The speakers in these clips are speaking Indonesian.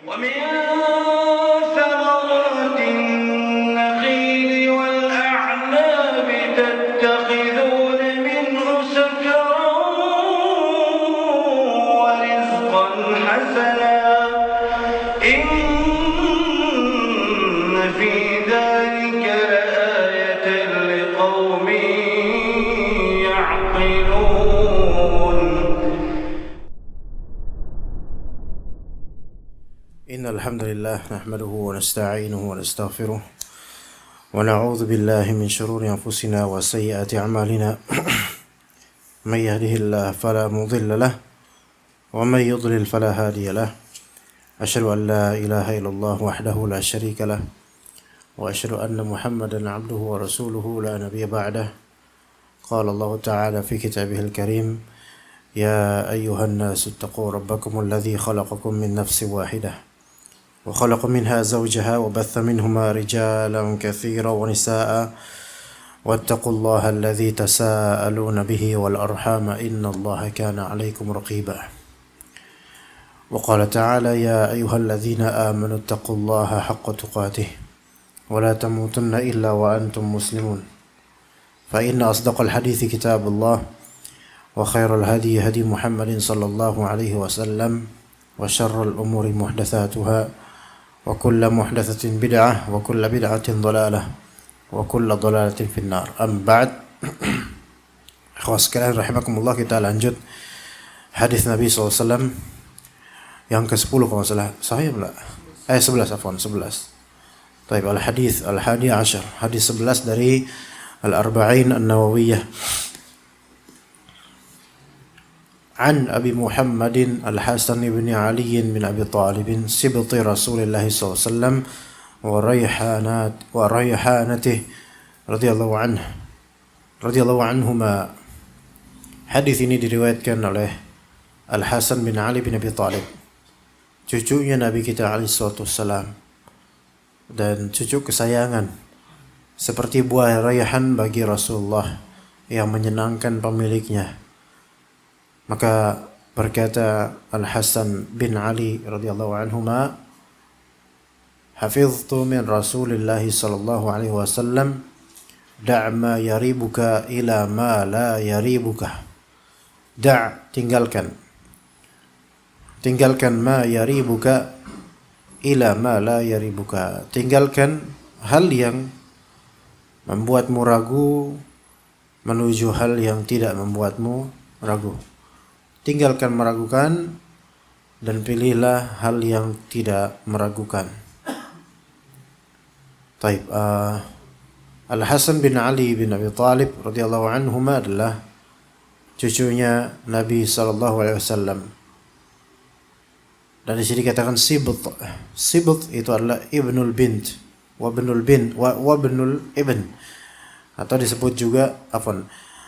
ومن ثمرات النخيل والأعناب تتخذون منه سكرا ورزقا حسنا إن في ذلك لآية لقوم يعقلون. إن الحمد لله نحمده ونستعينه ونستغفره ونعوذ بالله من شرور أنفسنا وسيئات أعمالنا من يهده الله فلا مضل له ومن يضلل فلا هادي له أشهد أن لا إله إلا الله وحده لا شريك له وأشهد أن محمدا عبده ورسوله لا نبي بعده. قال الله تعالى في كتابه الكريم: يا أيها الناس اتقوا ربكم الذي خلقكم من نفس واحدة وخلق منها زوجها وبث منهما رجالا كثيرا ونساء واتقوا الله الذي تساءلون به والأرحام إن الله كان عليكم رقيبا. وقال تعالى: يا أيها الذين آمنوا اتقوا الله حق تقاته ولا تموتن إلا وأنتم مسلمون فإن أصدق الحديث كتاب الله وخير الهدي هدي محمد صلى الله عليه وسلم وشر الأمور محدثاتها وكل محدثة بدعة وكل بدعة ضلالة وكل ضلالة في النار. أما بعد, ikhwah sekalian rahimakumullah, kita lanjut hadis Nabi SAW yang ke-10 kalau salah. Sahih enggak? 11 afwan, 11. Baik, al-hadis al-hadi ashar, hadis 11 dari Al-Arba'in An-Nawawiyah. عن أبي محمد الحسن بن علي بن أبي طالب سبط رسول الله صلى الله عليه وسلم وريحانته رضي الله عنهما. Hadis ini diriwayatkan oleh Al-Hasan bin Ali bin Abi Talib, cucunya Nabi kita alaihi salatu wassalam, dan cucu kesayangan, seperti buah rayhan bagi Rasulullah yang menyenangkan pemiliknya. Maka berkata Al-Hasan bin Ali radhiyallahu anhuma, hafiztu min Rasulillah sallallahu alaihi wasallam da' ma yaribuka ila ma la yaribuka. Da', tinggalkan ma yaribuka ila ma la yaribuka. Tinggalkan hal yang membuatmu ragu menuju hal yang tidak membuatmu ragu. Tinggalkan meragukan dan pilihlah hal yang tidak meragukan. Taib, Al-Hasan bin Ali bin Abi Talib radhiyallahu anhuma adalah cucunya Nabi sallallahu alaihi wasallam. Dan di sini dikatakan sibt. Sibt itu adalah ibnul bint, wa ibnul ibn, atau disebut juga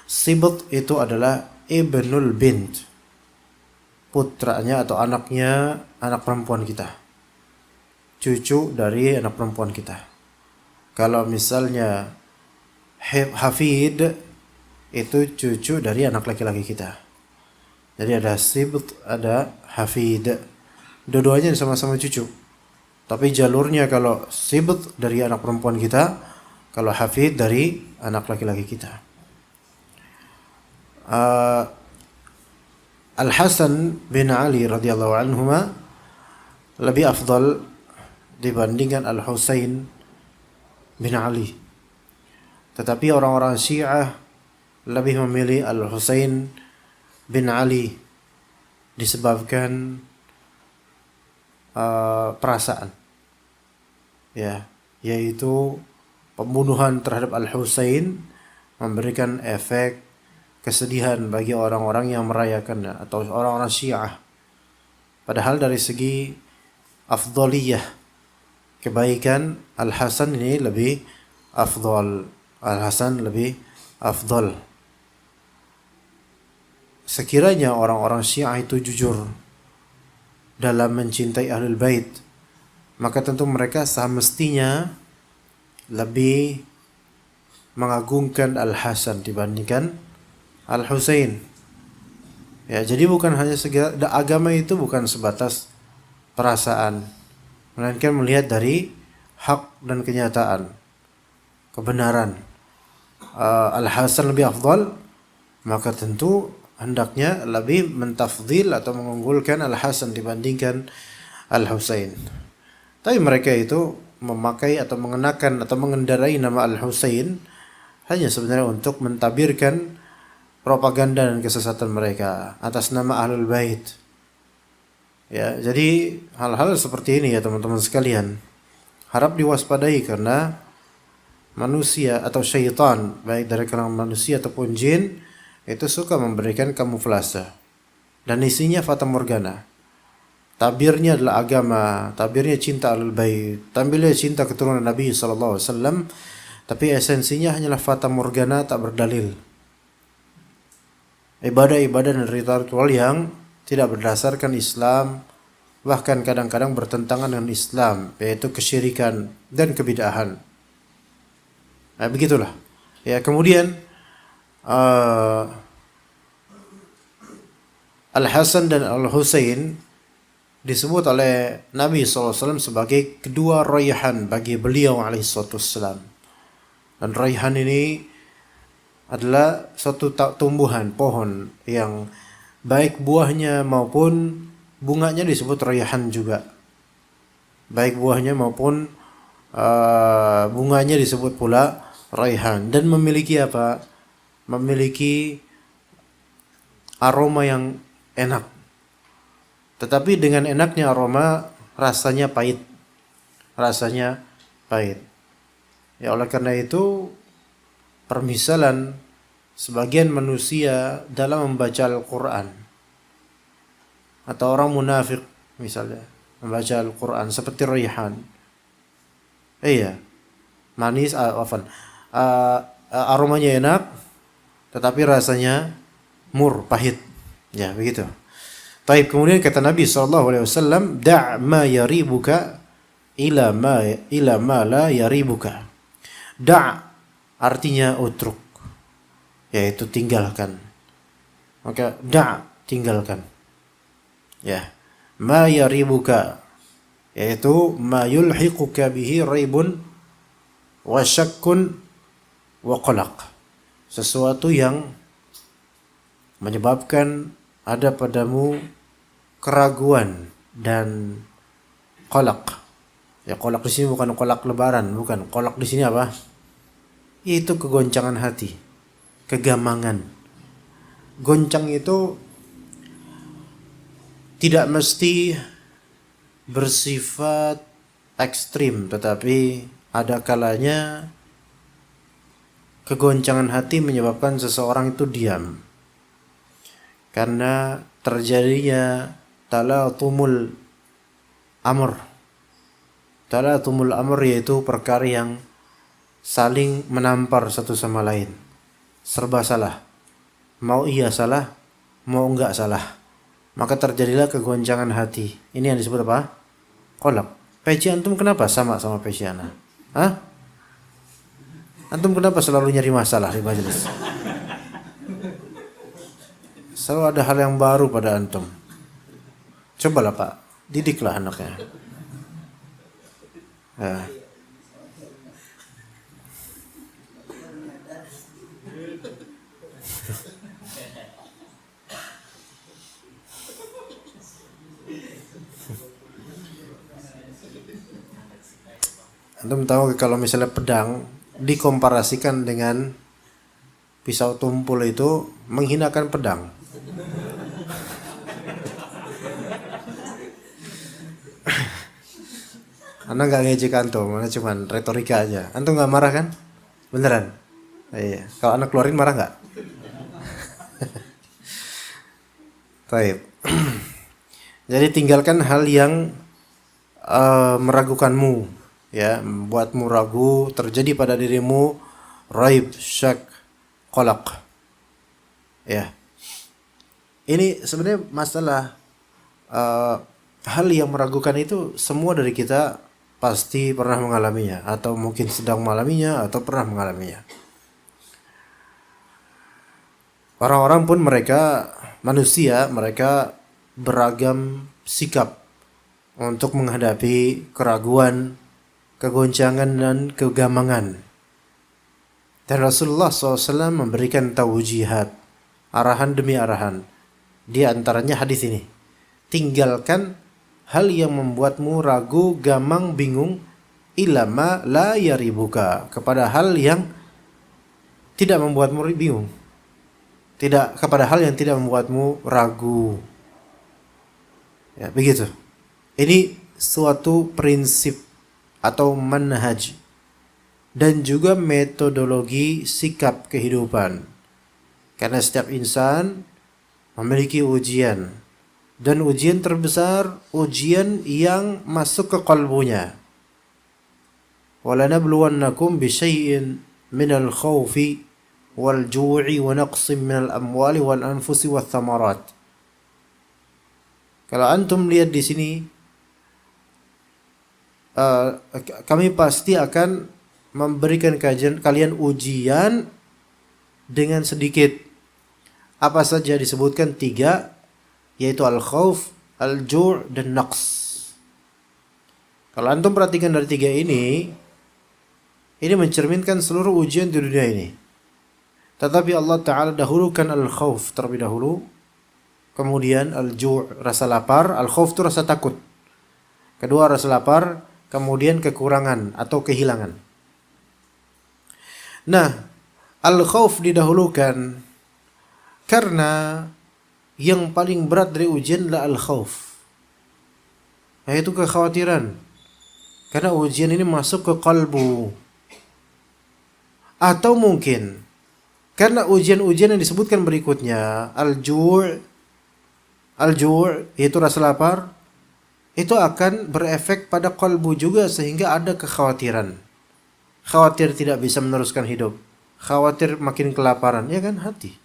sibt itu adalah ibnul bint, putranya atau anaknya anak perempuan kita, cucu dari anak perempuan kita. Kalau misalnya hafid itu cucu dari anak laki-laki kita. Jadi ada sibt, ada hafid, dua-duanya sama-sama cucu, tapi jalurnya kalau sibt dari anak perempuan kita, kalau hafid dari anak laki-laki kita. Al-Hasan bin Ali radhiyallahu anhuma lebih afdal dibandingkan Al-Husain bin Ali. Tetapi orang-orang Syiah lebih memilih Al-Husain bin Ali disebabkan perasaan, yaitu pembunuhan terhadap Al-Husain memberikan efek kesedihan bagi orang-orang yang merayakannya atau orang-orang Syiah. Padahal dari segi afdaliyah, kebaikan, Al-Hasan ini lebih afdal. Al-Hasan lebih afdal. Sekiranya orang-orang Syiah itu jujur dalam mencintai Ahlul Bait, maka tentu mereka semestinya lebih mengagungkan Al-Hasan dibandingkan Al-Husain. Ya, jadi bukan hanya agama itu bukan sebatas perasaan, melainkan melihat dari hak dan kenyataan, kebenaran. Al-Hasan lebih afdal, maka tentu hendaknya lebih mentafdil atau mengunggulkan Al-Hasan dibandingkan Al-Husain. Tapi mereka itu memakai atau mengenakan atau mengendarai nama Al-Husain hanya sebenarnya untuk mentabirkan propaganda dan kesesatan mereka atas nama Ahlul Bait. Ya, jadi hal-hal seperti ini ya teman-teman sekalian, harap diwaspadai karena manusia atau syaitan, baik dari kalangan manusia ataupun jin, itu suka memberikan kamuflase dan isinya fata morgana. Tabirnya adalah agama, tabirnya cinta Ahlul Bait, tabirnya cinta keturunan Nabi SAW, tapi esensinya hanyalah fata morgana tak berdalil. Ibadah-ibadah dan ritual yang tidak berdasarkan Islam, bahkan kadang-kadang bertentangan dengan Islam, yaitu kesyirikan dan kebid'ahan. Nah, begitulah. Ya, kemudian Al-Hasan dan Al-Husain disebut oleh Nabi SAW sebagai kedua rayhan bagi beliau alaihissalam. Dan rayhan ini adalah suatu tumbuhan, pohon yang baik buahnya maupun bunganya disebut rayhan juga. Baik buahnya maupun bunganya disebut pula rayhan. Dan memiliki apa? Memiliki aroma yang enak. Tetapi dengan enaknya aroma, rasanya pahit. Rasanya pahit. Ya, oleh karena itu permisalan sebagian manusia dalam membaca Al-Quran, atau orang munafik misalnya membaca Al-Quran seperti rayhan. Iya, manis, aromanya enak, tetapi rasanya pahit. Ya, begitu. Taib, kemudian kata Nabi SAW, da' ma yaribuka ila ma la yaribuka. Da' artinya utruk, yaitu tinggalkan. Maka da' tinggalkan. Ya, ma yaribuka, yaitu ma yulhiquka bihi raibun wa syakkun wa qalaq. Sesuatu yang menyebabkan ada padamu keraguan dan qalaq. Ya, qalaq di sini bukan qalaq lebaran, bukan. Qalaq di sini apa? Itu kegoncangan hati, kegamangan. Goncang itu tidak mesti bersifat ekstrim, tetapi ada kalanya kegoncangan hati menyebabkan seseorang itu diam karena terjadinya talatumul amr. Talatumul amr yaitu perkara yang saling menampar satu sama lain, serba salah, mau iya salah, mau enggak salah, maka terjadilah kegoncangan hati. Ini yang disebut apa? Qalaq. Peci antum kenapa sama peci ana? Hah? Antum kenapa selalu nyari masalah di majelis? Selalu ada hal yang baru pada antum. Cobalah Pak, didiklah anaknya. Ya. Antum tahu kalau misalnya pedang dikomparasikan dengan pisau tumpul itu menghinakan pedang. Anda nggak ngejek antum, Anda cuman retorika aja. Antum nggak marah kan? Beneran? Iya. Kalau Anda keluarin marah nggak? Baik. Jadi tinggalkan hal yang meragukanmu, ya, membuatmu ragu, terjadi pada dirimu raib, syak, qalaq. Ya. Ini sebenarnya masalah hal yang meragukan itu semua dari kita pasti pernah mengalaminya, atau mungkin sedang mengalaminya, atau pernah mengalaminya. Orang-orang pun mereka manusia, mereka beragam sikap untuk menghadapi keraguan, kegoncangan dan kegamangan. Dan Rasulullah SAW memberikan taujihat, arahan demi arahan. Di antaranya hadis ini. Tinggalkan hal yang membuatmu ragu, gamang, bingung, ilama la yaribuka, kepada hal yang tidak membuatmu bingung. Tidak kepada hal yang tidak membuatmu ragu. Ya, begitu. Ini suatu prinsip atau manhaj dan juga metodologi sikap kehidupan. Karena setiap insan memiliki ujian, dan ujian terbesar ujian yang masuk ke qalbunya. وَلَنَبْلُوَنَّكُمْ بِشَيْءٍ مِنَ الْخَوْفِ وَالْجُوعِ وَنَقْصٍ مِنَ الْأَمْوَالِ وَالْأَنْفُسِ وَالثَّمَرَاتِ. Kalau antum lihat di sini, kami pasti akan memberikan kalian ujian dengan sedikit. Apa saja disebutkan 3, yaitu al-khauf, al-ju' dan naqs. Kalau antum perhatikan dari 3 ini mencerminkan seluruh ujian di dunia ini. Tetapi Allah Ta'ala dahulukan al-khauf terlebih dahulu, kemudian al-ju', rasa lapar. Al-khauf itu rasa takut, kedua rasa lapar, kemudian kekurangan atau kehilangan. Nah, al-khauf didahulukan karena yang paling berat dari ujian adalah al-khauf, yaitu kekhawatiran. Karena ujian ini masuk ke kalbu. Atau mungkin karena ujian-ujian yang disebutkan berikutnya, al-ju' yaitu rasa lapar, itu akan berefek pada kalbu juga, sehingga ada kekhawatiran. Khawatir tidak bisa meneruskan hidup, khawatir makin kelaparan, ya kan, hati.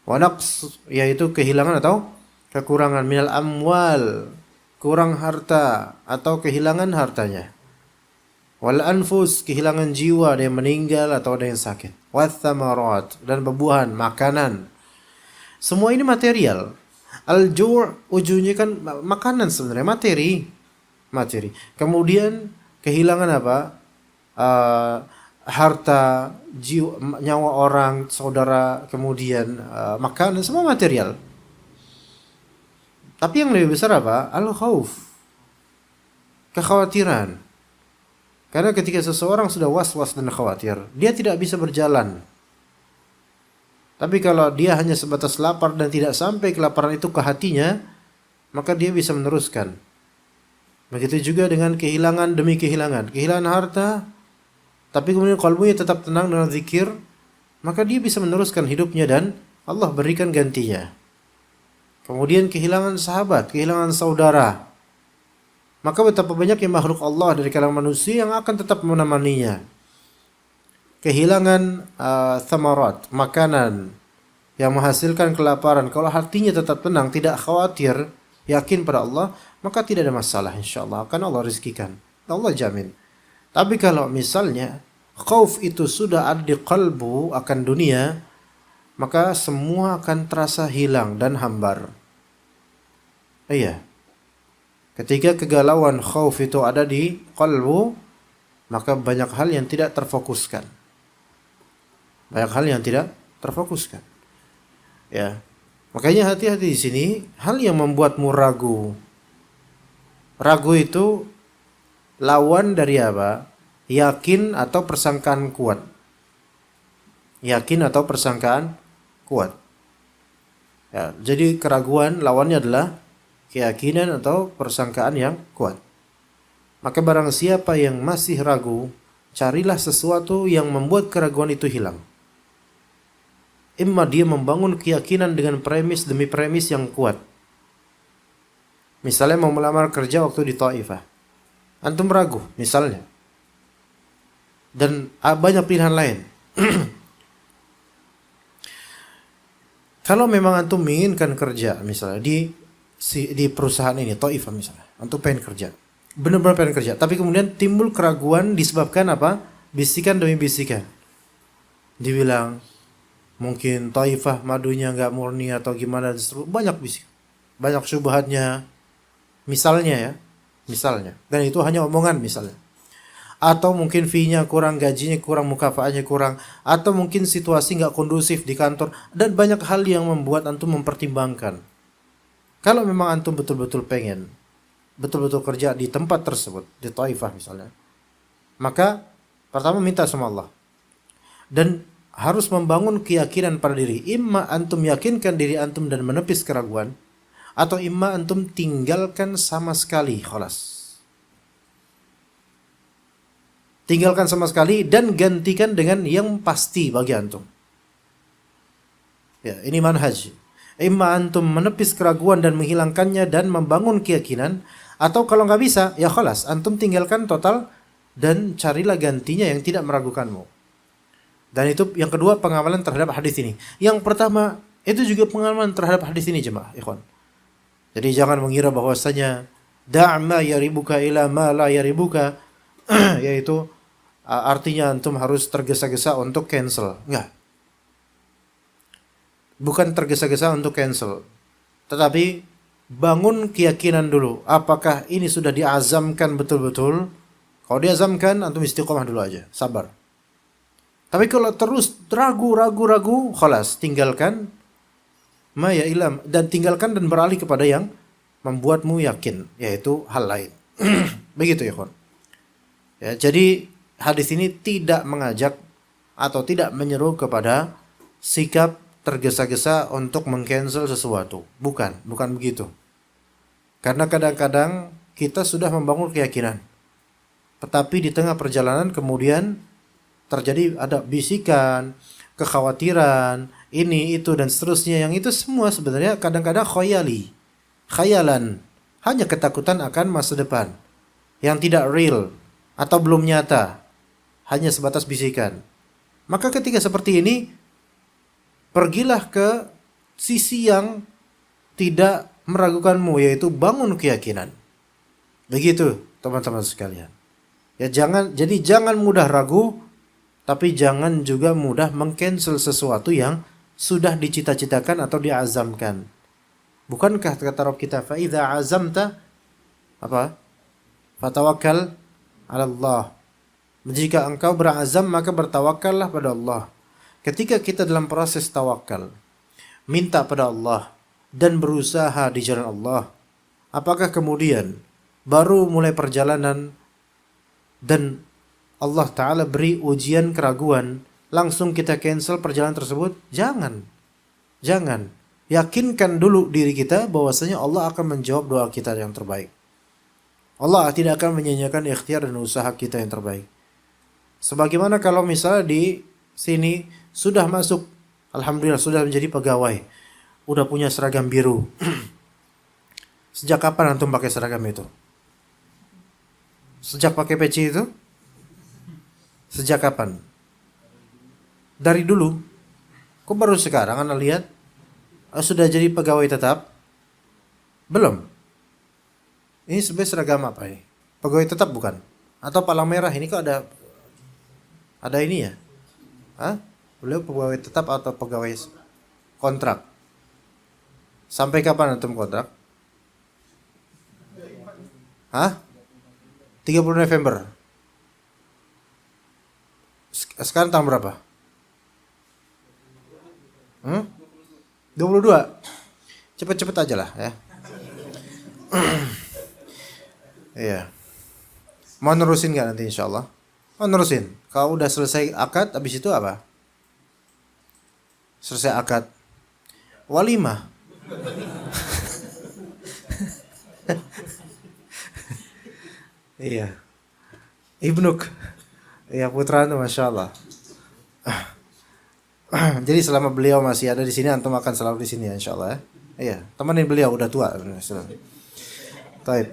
Wa naqs, yaitu kehilangan atau kekurangan, minal amwal, kurang harta atau kehilangan hartanya. Wal anfus, kehilangan jiwa, ada yang meninggal atau ada yang sakit. Wath thamarat, dan buah-buahan, makanan. Semua ini material. Al-ju' ujungnya kan makanan sebenarnya, materi. Kemudian kehilangan apa? Harta, jiwa, nyawa orang, saudara, kemudian makanan, semua material. Tapi yang lebih besar apa? Al-khauf, kekhawatiran. Karena ketika seseorang sudah was-was dan khawatir, dia tidak bisa berjalan. Tapi kalau dia hanya sebatas lapar dan tidak sampai kelaparan itu ke hatinya, maka dia bisa meneruskan. Begitu juga dengan kehilangan demi kehilangan. Kehilangan harta, tapi kemudian kalbunya tetap tenang dengan zikir, maka dia bisa meneruskan hidupnya dan Allah berikan gantinya. Kemudian kehilangan sahabat, kehilangan saudara, maka betapa banyaknya makhluk Allah dari kalangan manusia yang akan tetap menemaninya. Kehilangan thamarat, makanan yang menghasilkan kelaparan, kalau hatinya tetap tenang, tidak khawatir, yakin pada Allah, maka tidak ada masalah, insyaallah akan Allah rizkikan, Allah jamin. Tapi kalau misalnya khauf itu sudah ada di qalbu akan dunia, maka semua akan terasa hilang dan hambar. Iya. Ketika kegalauan khauf itu ada di qalbu, maka banyak hal yang tidak terfokuskan. Ya. Makanya hati-hati di sini, hal yang membuatmu ragu. Ragu itu lawan dari apa? Yakin atau persangkaan kuat. Ya, jadi keraguan lawannya adalah keyakinan atau persangkaan yang kuat. Maka barang siapa yang masih ragu, carilah sesuatu yang membuat keraguan itu hilang. Imma dia membangun keyakinan dengan premis demi premis yang kuat. Misalnya mau melamar kerja waktu di Taifah, antum ragu misalnya, dan banyak pilihan lain. Kalau memang antum menginginkan kerja, misalnya di perusahaan ini, Taifah misalnya, antum pengen kerja, benar-benar pengen kerja, tapi kemudian timbul keraguan disebabkan apa? Bisikan demi bisikan. Dibilang mungkin Taifah madunya nggak murni atau gimana, banyak bisik, banyak syubhatnya. Misalnya ya, misalnya, dan itu hanya omongan misalnya. Atau mungkin fee-nya kurang, gajinya kurang, mukafaatnya kurang, atau mungkin situasi nggak kondusif di kantor, dan banyak hal yang membuat antum mempertimbangkan. Kalau memang antum betul-betul pengen, betul-betul kerja di tempat tersebut, di Taifah misalnya, maka pertama minta sama Allah. Dan harus membangun keyakinan pada diri. Imma antum yakinkan diri antum dan menepis keraguan, atau imma antum tinggalkan sama sekali, khalas. Tinggalkan sama sekali dan gantikan dengan yang pasti bagi antum. Ya, ini manhaj. Imma antum menepis keraguan dan menghilangkannya dan membangun keyakinan, atau kalau nggak bisa, ya khalas, antum tinggalkan total dan carilah gantinya yang tidak meragukanmu. Dan itu yang kedua, pengamalan terhadap hadis ini. Yang pertama, itu juga pengamalan terhadap hadis ini, jemaah, ikhwan. Jadi jangan mengira bahwasanya da'ma yaribuka ila ma la yaribuka, yaitu artinya antum harus tergesa-gesa untuk cancel. Enggak. Bukan tergesa-gesa untuk cancel. Tetapi bangun keyakinan dulu. Apakah ini sudah diazamkan betul-betul? Kalau diazamkan, antum istiqomah dulu aja. Sabar. Tapi kalau terus ragu, khalas, tinggalkan maya ilam, dan tinggalkan dan beralih kepada yang membuatmu yakin, yaitu hal lain. Begitu ya, kawan. Ya, jadi hadis ini tidak mengajak atau tidak menyeru kepada sikap tergesa-gesa untuk meng-cancel sesuatu. Bukan begitu. Karena kadang-kadang kita sudah membangun keyakinan, tetapi di tengah perjalanan kemudian terjadi ada bisikan, kekhawatiran, ini, itu, dan seterusnya. Yang itu semua sebenarnya kadang-kadang khayalan. Hanya ketakutan akan masa depan yang tidak real atau belum nyata. Hanya sebatas bisikan. Maka ketika seperti ini, pergilah ke sisi yang tidak meragukanmu, yaitu bangun keyakinan. Begitu, teman-teman sekalian. Ya, jangan mudah ragu, tapi jangan juga mudah meng-cancel sesuatu yang sudah dicita-citakan atau diazamkan. Bukankah kata Rabb kita, fa idza azamta apa? Fatawakkal 'ala Allah. Jika engkau berazam, maka bertawakallah pada Allah. Ketika kita dalam proses tawakal, minta pada Allah dan berusaha di jalan Allah, apakah kemudian baru mulai perjalanan dan Allah Ta'ala beri ujian keraguan, langsung kita cancel perjalanan tersebut? Jangan. Yakinkan dulu diri kita bahwasanya Allah akan menjawab doa kita yang terbaik. Allah tidak akan menyanyiakan ikhtiar dan usaha kita yang terbaik. Sebagaimana kalau misalnya di sini sudah masuk, alhamdulillah sudah menjadi pegawai, udah punya seragam biru. Sejak kapan antum pakai seragam itu? Sejak pakai peci itu? Sejak kapan? Dari dulu. Kok baru sekarang Anda lihat? Sudah jadi pegawai tetap? Belum. Ini sebenarnya seragam apa ini? Pegawai tetap bukan? Atau palang merah ini kok ada ini ya? Hah? Beliau pegawai tetap atau pegawai kontrak? Sampai kapan antum kontrak? Hah? 30 November. Sekarang tahun berapa? 22. Cepet-cepet aja lah ya. Iya. Mau nerusin gak nanti insyaallah? Mau nerusin. Kalau udah selesai akad, habis itu apa? Selesai akad, walimah. Iya. Ibnuk. Ya, putra itu Masya Allah. Jadi selama beliau masih ada di sini, antum akan selalu di sini ya, insya Allah ya. Iya, temenin beliau, udah tua. Taib.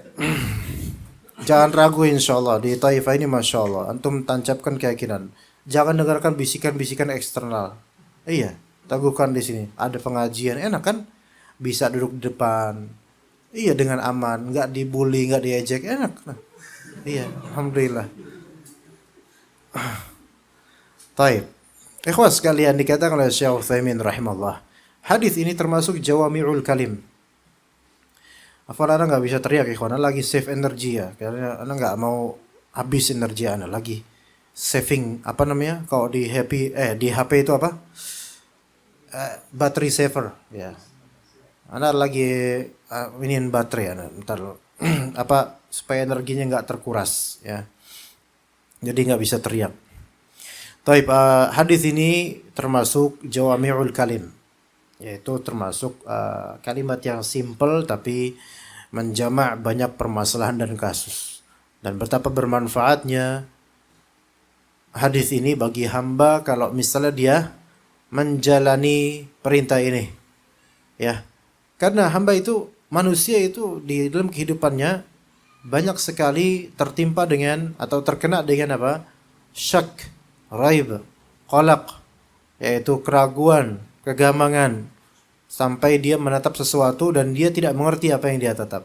Jangan ragu insya Allah. Di Taifah ini Masya Allah, antum tancapkan keyakinan. Jangan dengarkan bisikan-bisikan eksternal. Iya, teguhkan di sini. Ada pengajian, enak kan? Bisa duduk di depan. Iya, dengan aman, nggak dibully, nggak diejek, enak. Nah, iya, alhamdulillah. Taib. Ikhwas sekalian, dikatakan oleh Syekh Utsaimin rahimahullah, hadis ini termasuk jawami'ul kalim. Afwan Anda nggak bisa teriak ikhwan, Anda lagi save energi ya. Karena Anda nggak mau habis energi Anda lagi saving apa namanya? Kalau di HP itu apa? Battery saver ya. Anda lagi iniin baterai Anda. Ntar apa supaya energinya nggak terkuras ya. Jadi nggak bisa teriak. Taib, hadis ini termasuk jawami'ul kalim, yaitu termasuk kalimat yang simple tapi menjamak banyak permasalahan dan kasus. Dan betapa bermanfaatnya hadis ini bagi hamba kalau misalnya dia menjalani perintah ini. Ya. Karena hamba itu, manusia itu di dalam kehidupannya banyak sekali tertimpa dengan atau terkena dengan apa? Syak, raib, qalaq, yaitu keraguan, kegamangan, sampai dia menatap sesuatu dan dia tidak mengerti apa yang dia tatap.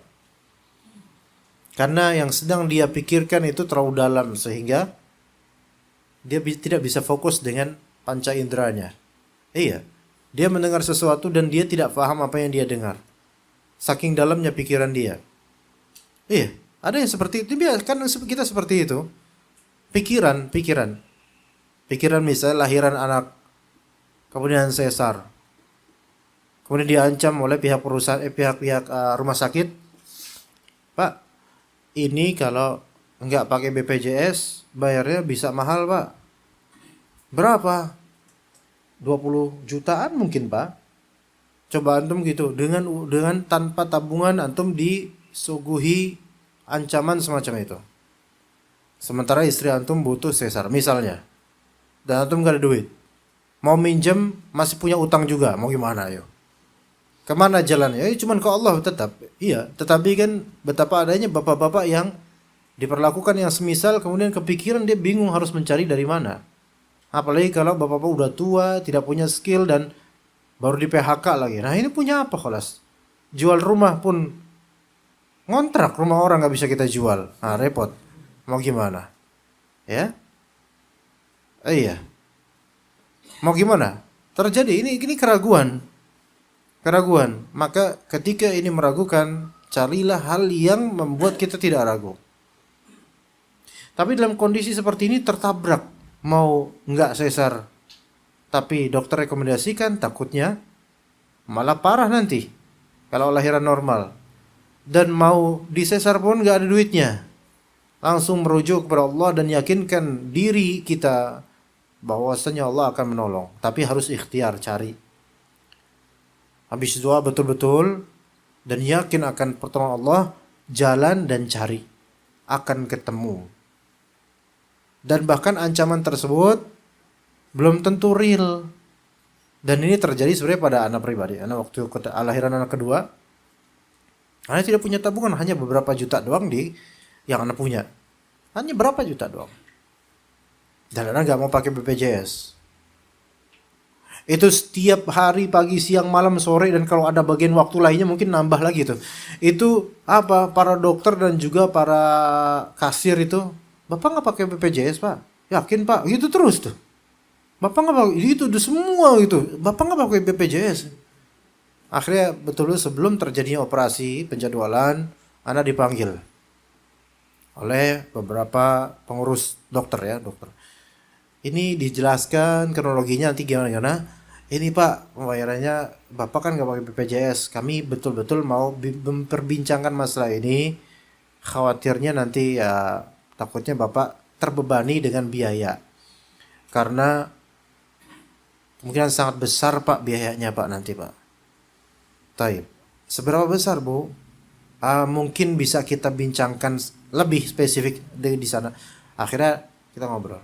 Karena yang sedang dia pikirkan itu terlalu dalam sehingga dia tidak bisa fokus dengan panca inderanya. Iya, dia mendengar sesuatu dan dia tidak paham apa yang dia dengar. Saking dalamnya pikiran dia. Iya, ada yang seperti itu. Kan kita seperti itu. Pikiran misalnya lahiran anak, kemudian sesar, kemudian diancam oleh pihak perusahaan, pihak rumah sakit, Pak, ini kalau nggak pakai BPJS bayarnya bisa mahal Pak. Berapa? 20 jutaan mungkin Pak. Coba antum gitu, dengan tanpa tabungan antum disuguhi ancaman semacam itu. Sementara istri antum butuh sesar misalnya, dan antum gak ada duit, mau minjem masih punya utang juga, mau gimana ayo? Kemana jalannya? Ya cuman ke Allah tetap. Iya, tetapi kan betapa adanya bapak-bapak yang diperlakukan yang semisal, kemudian kepikiran dia bingung harus mencari dari mana. Apalagi kalau bapak-bapak udah tua, tidak punya skill dan baru di PHK lagi. Nah ini punya apa kholas? Jual rumah pun ngontrak, rumah orang nggak bisa kita jual. Nah repot. Mau gimana? Ya? Iya. Mau gimana? Terjadi ini keraguan. Maka ketika ini meragukan, carilah hal yang membuat kita tidak ragu. Tapi dalam kondisi seperti ini tertabrak, mau nggak sesar, tapi dokter rekomendasikan, takutnya malah parah nanti kalau lahiran normal. Dan mau disesar pun nggak ada duitnya. Langsung merujuk kepada Allah dan yakinkan diri kita bahwasanya Allah akan menolong. Tapi harus ikhtiar, cari. Habis doa betul-betul dan yakin akan pertolongan Allah, jalan dan cari. Akan ketemu. Dan bahkan ancaman tersebut belum tentu real. Dan ini terjadi sebenarnya pada anak pribadi. Anak waktu lahiran anak kedua, anak tidak punya tabungan, hanya beberapa juta doang yang anak punya. Hanya berapa juta doang. Dan anak gak mau pakai BPJS. Itu setiap hari, pagi, siang, malam, sore, dan kalau ada bagian waktu lainnya mungkin nambah lagi tuh. Itu apa? Para dokter dan juga para kasir itu, Bapak nggak pakai BPJS Pak? Yakin Pak? Gitu terus tuh. Bapak nggak pakai, itu udah semua gitu. Bapak nggak pakai BPJS. Akhirnya betul sebelum terjadinya operasi penjadwalan, anak dipanggil oleh beberapa pengurus dokter ya, dokter. Ini dijelaskan kronologinya nanti gimana. Ini Pak, pembayarannya Bapak kan nggak pakai BPJS. Kami betul-betul mau memperbincangkan masalah ini. Khawatirnya nanti ya takutnya Bapak terbebani dengan biaya. Karena kemungkinan sangat besar Pak biayanya Pak nanti Pak. Taib. Seberapa besar Bu? Mungkin bisa kita bincangkan lebih spesifik di sana. Akhirnya kita ngobrol.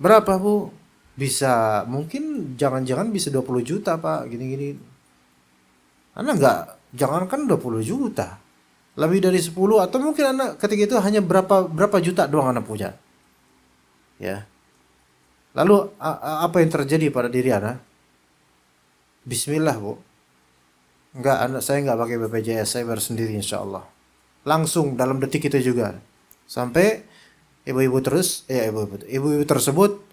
Berapa Bu? Bisa mungkin jangan-jangan bisa 20 juta Pak, gini-gini. Anda enggak, jangankan 20 juta. Lebih dari 10 atau mungkin Anda ketika itu hanya berapa juta doang Anda punya. Ya. Lalu apa yang terjadi pada diri Anda? Bismillah Bu. Saya enggak pakai BPJS, saya bayar sendiri insyaallah. Langsung dalam detik itu juga. Sampai ibu-ibu tersebut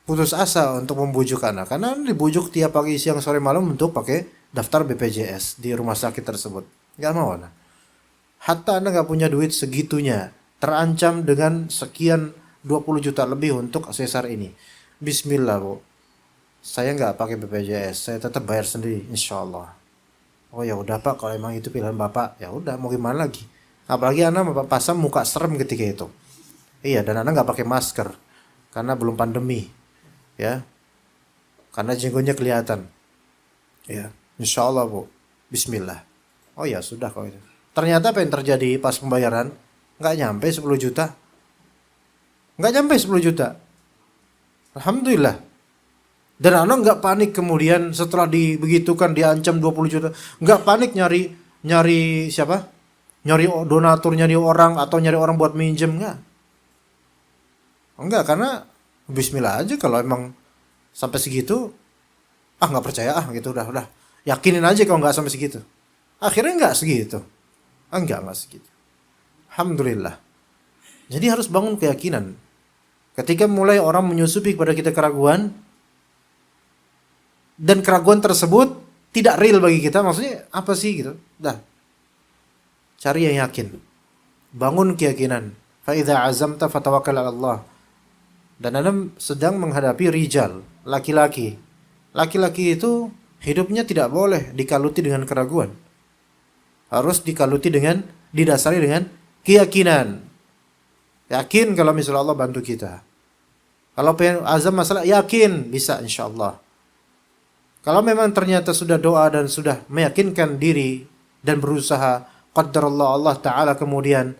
putus asa untuk membujuk anak, karena dibujuk tiap pagi siang sore malam untuk pakai daftar BPJS di rumah sakit tersebut. Nggak mau Anda. Hatta Anda nggak punya duit segitunya, terancam dengan sekian 20 juta lebih untuk sesar ini. Bismillah Bu, saya nggak pakai BPJS, saya tetap bayar sendiri, insya Allah. Oh ya udah Pak, kalau emang itu pilihan Bapak, ya udah mau gimana lagi. Apalagi Anda pasang muka serem ketika itu. Iya, dan Anda nggak pakai masker karena belum pandemi, ya. Karena jenggotnya kelihatan. Ya, insya Allah Bu, Bismillah. Oh ya sudah kalau itu. Ternyata apa yang terjadi pas pembayaran? Nggak nyampe 10 juta. Nggak nyampe 10 juta. Alhamdulillah. Dan anak nggak panik kemudian setelah dibegitukan diancam 20 juta. Nggak panik nyari siapa? Nyari donatur, nyari orang atau nyari orang buat minjem, nggak. Enggak, karena Bismillah aja kalau emang sampai segitu. Nggak percaya gitu udah. Yakinin aja kalau nggak sampai segitu. Akhirnya nggak segitu. Enggak segitu. Alhamdulillah. Jadi harus bangun keyakinan. Ketika mulai orang menyusupi kepada kita keraguan, dan keraguan tersebut tidak real bagi kita, maksudnya apa sih gitu? Dah. Cari yang yakin. Bangun keyakinan. Fa idza azamta fatawakkal 'ala Allah. Dan Anda sedang menghadapi rijal, laki-laki. Laki-laki itu hidupnya tidak boleh dikaluti dengan keraguan. Harus didasari dengan keyakinan. Yakin kalau misalnya Allah bantu kita. Kalau pengen azam masalah, yakin bisa insyaallah. Kalau memang ternyata sudah doa dan sudah meyakinkan diri dan berusaha, qadarullah Allah Ta'ala kemudian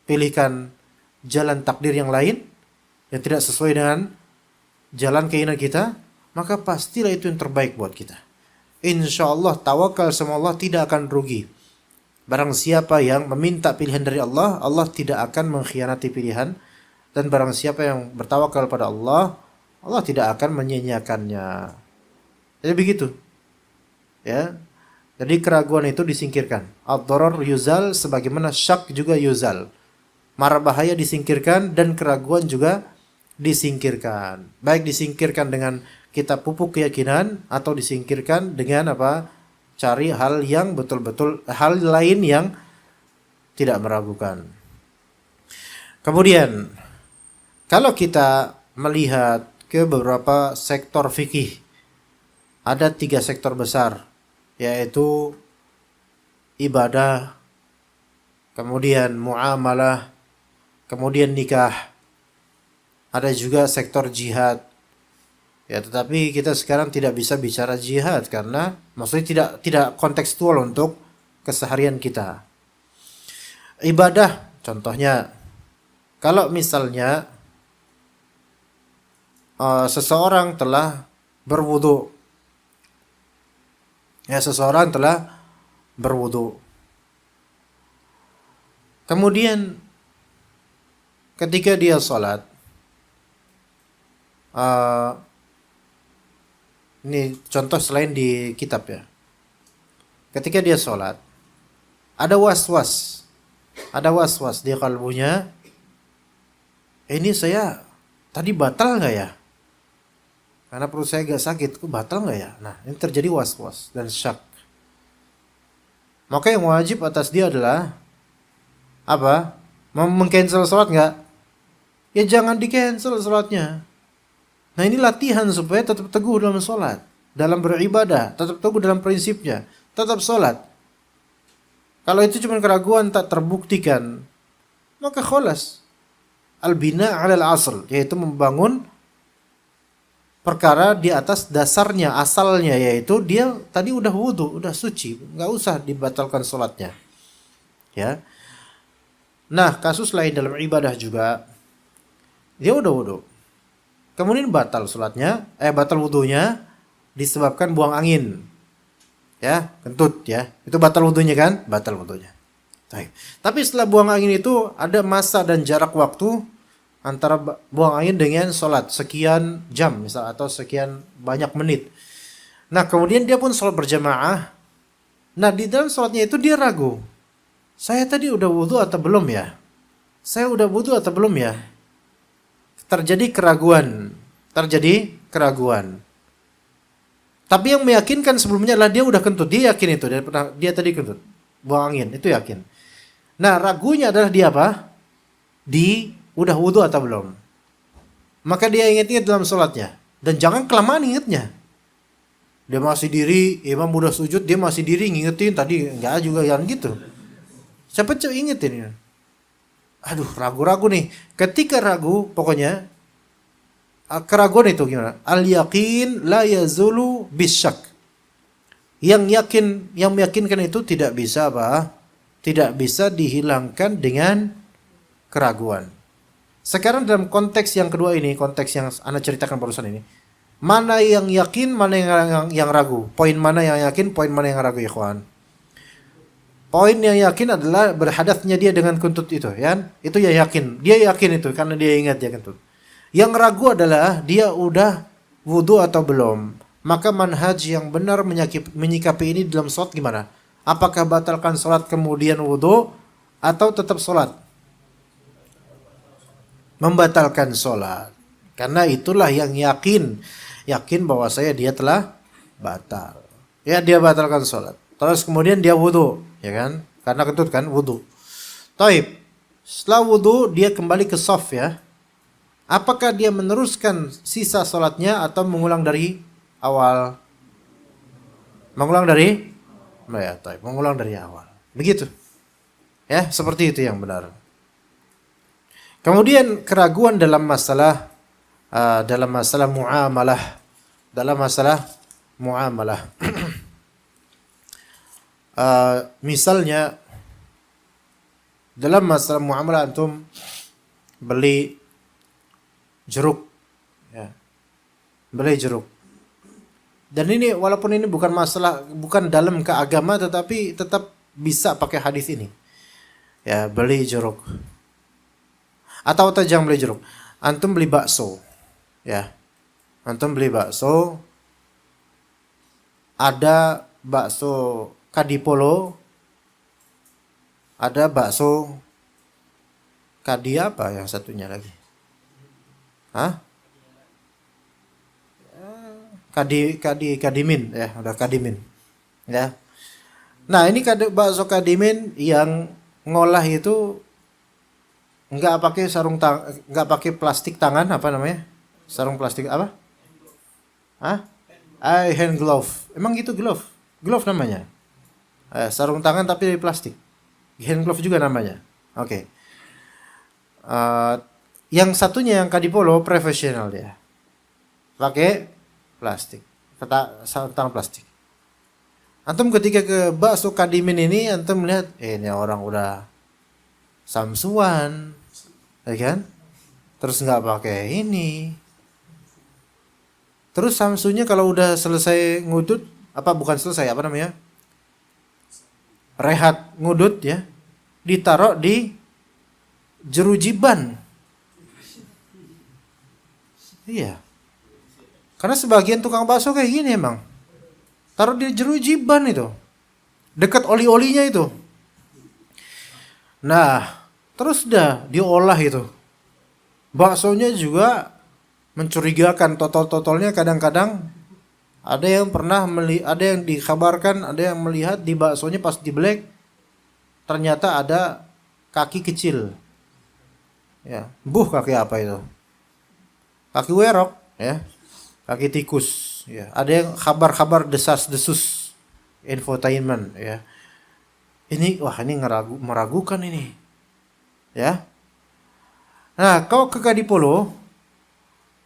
pilihkan jalan takdir yang lain yang tidak sesuai dengan jalan keinginan kita, maka pastilah itu yang terbaik buat kita. Insyaallah tawakal sama Allah tidak akan rugi. Barang siapa yang meminta pilihan dari Allah, Allah tidak akan mengkhianati pilihan. Dan barang siapa yang bertawakal pada Allah, Allah tidak akan menyia-nyiakannya. Jadi begitu. Ya. Jadi keraguan itu disingkirkan. Ad-dharar yuzal sebagaimana syak juga yuzal. Mara bahaya disingkirkan dan keraguan juga disingkirkan. Baik disingkirkan dengan kita pupuk keyakinan atau disingkirkan dengan apa? Cari hal yang betul-betul, hal lain yang tidak meragukan. Kemudian, kalau kita melihat ke beberapa sektor fikih, ada 3 sektor besar, yaitu ibadah, kemudian muamalah, kemudian nikah. Ada juga sektor jihad. Ya, tetapi kita sekarang tidak bisa bicara jihad karena maksudnya tidak kontekstual untuk keseharian kita. Ibadah, contohnya, kalau misalnya seseorang telah berwudu, kemudian ketika dia sholat, ini contoh selain di kitab ya. Ketika dia sholat, ada was-was di kalbunya. Ini saya tadi batal nggak ya? Karena perut saya agak sakit, batal nggak ya? Nah, ini terjadi was-was dan syak. Maka yang wajib atas dia adalah apa? Meng-cancel sholat nggak? Ya jangan di-cancel sholatnya. Nah ini latihan supaya tetap teguh dalam sholat, dalam beribadah, tetap teguh dalam prinsipnya, tetap sholat. Kalau itu cuma keraguan tak terbuktikan, maka kholas. Al-bina 'alal asl, yaitu membangun perkara di atas dasarnya, asalnya, yaitu dia tadi udah wudu, udah suci, nggak usah dibatalkan sholatnya. Ya. Nah kasus lain dalam ibadah juga, dia udah wudu. Kemudian batal sholatnya, batal wudunya disebabkan buang angin. Ya, kentut ya. Itu batal wudunya kan? Batal wudunya. Tapi setelah buang angin itu ada masa dan jarak waktu antara buang angin dengan sholat. Sekian jam misal atau sekian banyak menit. Nah kemudian dia pun sholat berjamaah. Nah di dalam sholatnya itu dia ragu. Saya tadi udah wudu atau belum ya? Saya udah wudu atau belum ya? Terjadi keraguan. Tapi yang meyakinkan sebelumnya adalah dia udah kentut, dia yakin itu, dia tadi kentut, buang angin, itu yakin. Nah, ragunya adalah dia apa? Udah wudu atau belum. Maka dia ingat-ingat dalam sholatnya. Dan jangan kelamaan ingatnya. Dia masih diri, imam udah sujud, dia masih diri ngingetin tadi, enggak juga yang gitu. Siapa coba ingetin ya? Aduh, ragu-ragu nih. Ketika ragu, pokoknya keraguan itu gimana? Al-yaqin la yazulu bisyak. Yang yakin, yang meyakinkan itu tidak bisa apa? Tidak bisa dihilangkan dengan keraguan. Sekarang dalam konteks yang kedua ini, konteks yang Anda ceritakan barusan ini, mana yang yakin, mana yang ragu? Poin mana yang yakin, poin mana yang ragu, ikhwan? Poin yang yakin adalah berhadatsnya dia dengan kentut itu, ya. Itu ya yakin. Dia yakin itu karena dia ingat dia kentut. Yang ragu adalah dia udah wudu atau belum. Maka manhaj yang benar menyikapi ini dalam sholat gimana? Apakah batalkan sholat kemudian wudu atau tetap sholat? Membatalkan sholat. Karena itulah yang yakin bahwa dia telah batal. Ya, dia batalkan sholat. Terus kemudian dia wudu, ya kan? Karena kentut kan wudu. Taib. Setelah wudu dia kembali ke shaf ya. Apakah dia meneruskan sisa sholatnya atau mengulang dari awal? Mengulang dari? Ya, taib. Mengulang dari awal. Begitu. Ya, seperti itu yang benar. Kemudian keraguan dalam masalah muamalah. Dalam masalah muamalah. Misalnya dalam masalah muamalah antum beli jeruk, ya. Beli jeruk. Dan ini walaupun ini bukan dalam ke agama, tetapi tetap bisa pakai hadis ini. Ya, beli jeruk. Atau jangan beli jeruk. Antum beli bakso. Ya. Antum beli bakso. Ada bakso Kadipolo. Ada bakso Kadi apa yang satunya lagi? Hah? Kadimin ya, udah Kadimin. Ya. Nah, ini bakso Kadimin yang ngolah itu enggak pakai enggak pakai plastik tangan, apa namanya? Sarung plastik apa? Hah? Hand glove. Emang gitu glove? Glove namanya. Sarung tangan tapi dari plastik. Hand glove juga namanya. Oke. Yang satunya yang Kadipolo profesional dia. Pakai plastik. Sarung tangan plastik. Antum ketika ke bakso Kadimin ini antum melihat ini orang udah samsuan, ya kan? Terus nggak pakai ini. Terus samsunya kalau udah selesai ngudut, bukan selesai, apa namanya? Rehat ngudut ya, ditaruh di jerujiban. Iya. Karena sebagian tukang bakso kayak gini emang. Taruh di jerujiban itu. Dekat oli-olinya itu. Nah, terus dah diolah itu. Baksonya juga mencurigakan, totol-totolnya kadang-kadang ada yang ada yang dikabarkan, ada yang melihat di baksonya pas dibelek ternyata ada kaki kecil. Ya, kaki apa itu? Kaki werok, ya. Kaki tikus, ya. Ada yang kabar-kabar desas-desus infotainment, ya. Ini meragukan ini. Ya. Nah, kalau ke Kadipolo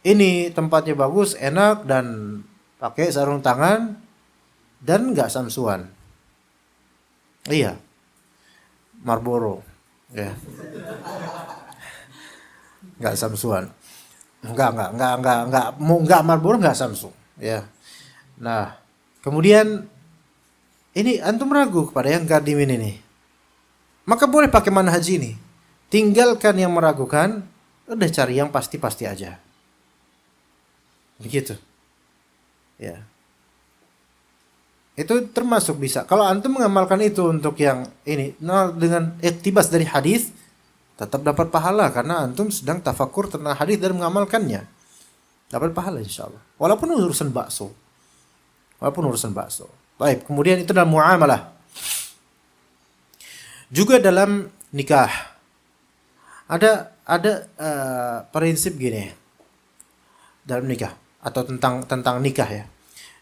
ini tempatnya bagus, enak dan pakai sarung tangan dan enggak samsuan. Iya. Marlboro, ya. Enggak samsuan. Enggak Marlboro, enggak Samsung, ya. Nah, kemudian ini antum ragu kepada yang Kadimin ini. Maka boleh pakai manhaj ini. Tinggalkan yang meragukan, udah cari yang pasti-pasti aja. Begitu. Ya. Itu termasuk bisa. Kalau antum mengamalkan itu untuk yang ini, dengan iktibas dari hadis, tetap dapat pahala karena antum sedang tafakur tentang hadis dan mengamalkannya. Dapat pahala insyaallah. Walaupun urusan bakso. walaupun urusan bakso. Baik, kemudian itu dalam muamalah. Juga dalam nikah ada prinsip gini dalam nikah atau tentang nikah ya.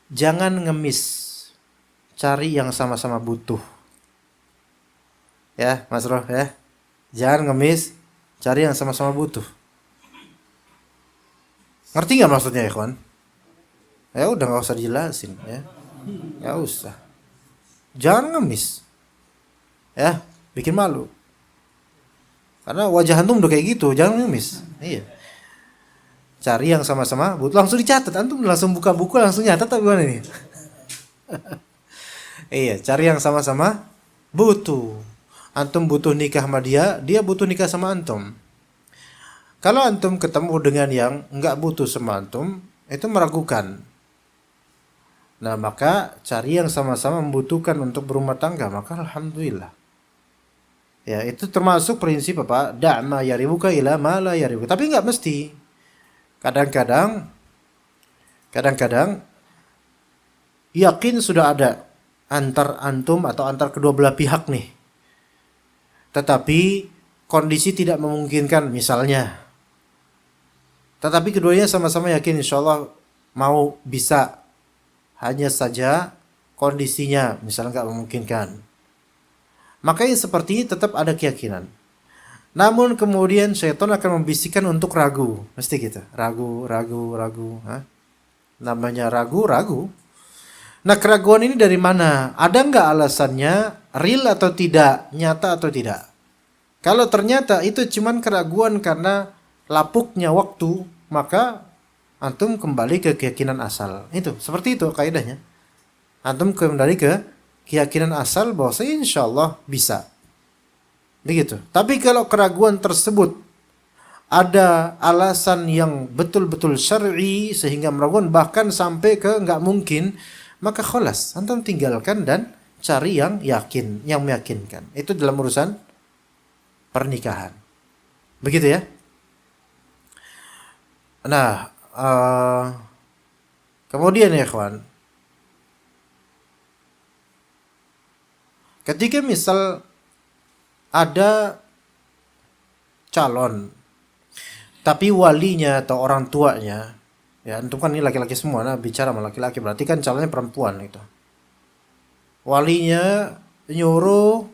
Jangan ngemis, cari yang sama-sama butuh. Ya, Mas Roh ya. Jangan ngemis, cari yang sama-sama butuh. Ngerti nggak maksudnya ya, kawan? Ya udah nggak usah dijelasin ya. Nggak usah. Jangan ngemis. Ya, bikin malu. Karena wajah antum udah kayak gitu, jangan ngemis. Iya. Cari yang sama-sama butuh, langsung dicatat. Antum langsung buka buku langsung nyatat apa gimana nih? Iya, cari yang sama-sama butuh. Antum butuh nikah sama dia, dia butuh nikah sama antum. Kalau antum ketemu dengan yang enggak butuh sama antum, itu meragukan. Nah, maka cari yang sama-sama membutuhkan untuk berumah tangga, maka alhamdulillah. Ya, itu termasuk prinsip apa? Da'ma yaribuka ila ma la yaribuka. Tapi enggak mesti. Kadang-kadang yakin sudah ada antar antum atau antar kedua belah pihak nih. Tetapi kondisi tidak memungkinkan misalnya. Tetapi keduanya sama-sama yakin insyaallah mau bisa. Hanya saja kondisinya misalnya nggak memungkinkan. Maka yang seperti ini tetap ada keyakinan. Namun kemudian syaitan akan membisikkan untuk ragu. Mesti gitu. Ragu. Namanya ragu. Nah, keraguan ini dari mana? Ada nggak alasannya? Real atau tidak? Nyata atau tidak? Kalau ternyata itu cuman keraguan karena lapuknya waktu, maka antum kembali ke keyakinan asal. Itu, seperti itu kaidahnya. Antum kembali ke keyakinan asal bahwa insyaallah bisa. Begitu. Tapi kalau keraguan tersebut ada alasan yang betul-betul syar'i sehingga meragukan bahkan sampai ke nggak mungkin, maka khalas, antum tinggalkan dan cari yang yakin, yang meyakinkan. Itu dalam urusan pernikahan. Begitu ya. Nah, kemudian ya ikhwan, ketika misal ada calon tapi walinya atau orang tuanya, ya antum kan ini laki-laki semua, nah bicara sama laki-laki berarti kan calonnya perempuan gitu. Walinya nyuruh,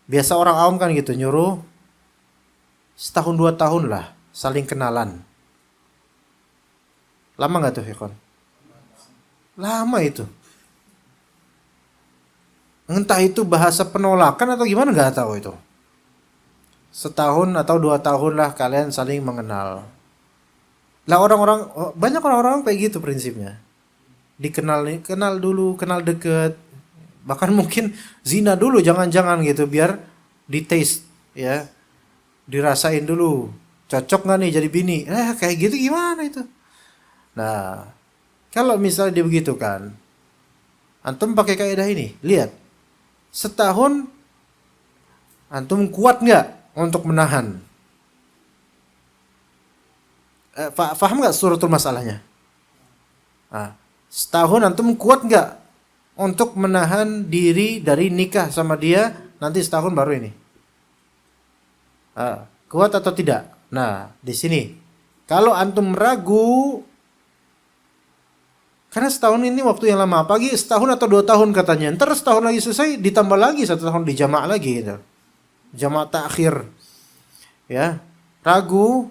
biasa orang awam kan gitu, nyuruh setahun 2 tahun lah saling kenalan. Lama nggak tuh ikhwan? Lama itu. Entah itu bahasa penolakan atau gimana nggak tahu itu. Setahun atau 2 tahun lah kalian saling mengenal. Lah banyak orang-orang kayak gitu prinsipnya. Kenal dulu, kenal deket. Bahkan mungkin zina dulu, jangan-jangan gitu biar di-taste ya. Dirasain dulu. Cocok nggak nih jadi bini? Kayak gitu gimana itu? Nah, kalau misalnya dia begitu kan, antum pakai kaidah ini, lihat. Setahun antum kuat nggak untuk menahan? Faham nggak suratul masalahnya? Nah, setahun antum kuat nggak untuk menahan diri dari nikah sama dia nanti setahun baru ini? Kuat atau tidak? Nah, di sini kalau antum ragu, karena setahun ini waktu yang lama, pagi setahun atau 2 tahun katanya. Ntar setahun lagi selesai, ditambah lagi 1 tahun di jama' lagi gitu. Jama' ta'khir. Ya, ragu,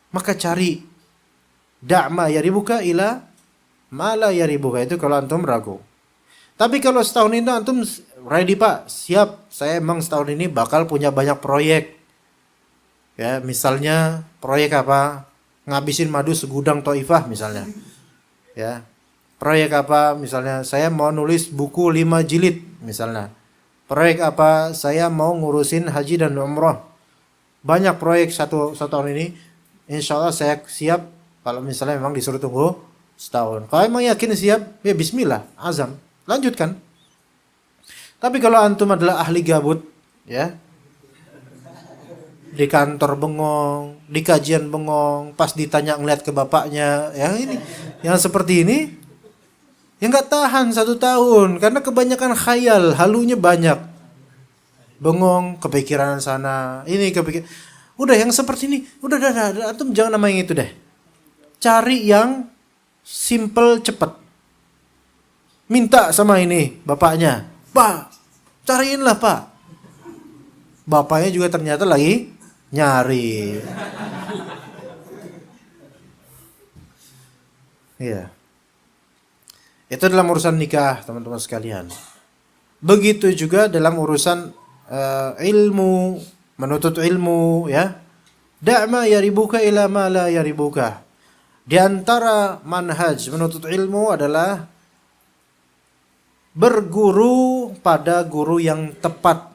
maka cari da'ma yaribuka ila ma la yaribuka, itu kalau antum ragu. Tapi kalau setahun ini antum ready Pak, siap, saya emang setahun ini bakal punya banyak proyek. Ya, misalnya proyek apa? Ngabisin madu segudang Thaifah misalnya. Ya, proyek apa misalnya saya mau nulis buku 5 jilid misalnya. Proyek apa saya mau ngurusin haji dan umrah. Banyak proyek satu tahun ini. Insyaallah saya siap kalau misalnya memang disuruh tunggu setahun. Kalau emang yakin siap, ya bismillah, azam. Lanjutkan. Tapi kalau antum adalah ahli gabut, ya. Di kantor bengong, di kajian bengong, pas ditanya ngeliat ke bapaknya, ya ini, yang seperti ini, Ya nggak tahan 1 tahun karena kebanyakan khayal, halunya banyak. Bengong, kepikiran sana, ini kepikir. Udah yang seperti ini, udah antum jangan nama yang itu deh. Cari yang simple cepet. Minta sama ini bapaknya, Pak, cariinlah Pak. Bapaknya juga ternyata lagi nyari. Iya. Itu dalam urusan nikah, teman-teman sekalian. Begitu juga dalam urusan ilmu, menuntut ilmu, ya. Da'ma yaribuka ila ma la yaribuka. Di antara manhaj menuntut ilmu adalah berguru pada guru yang tepat.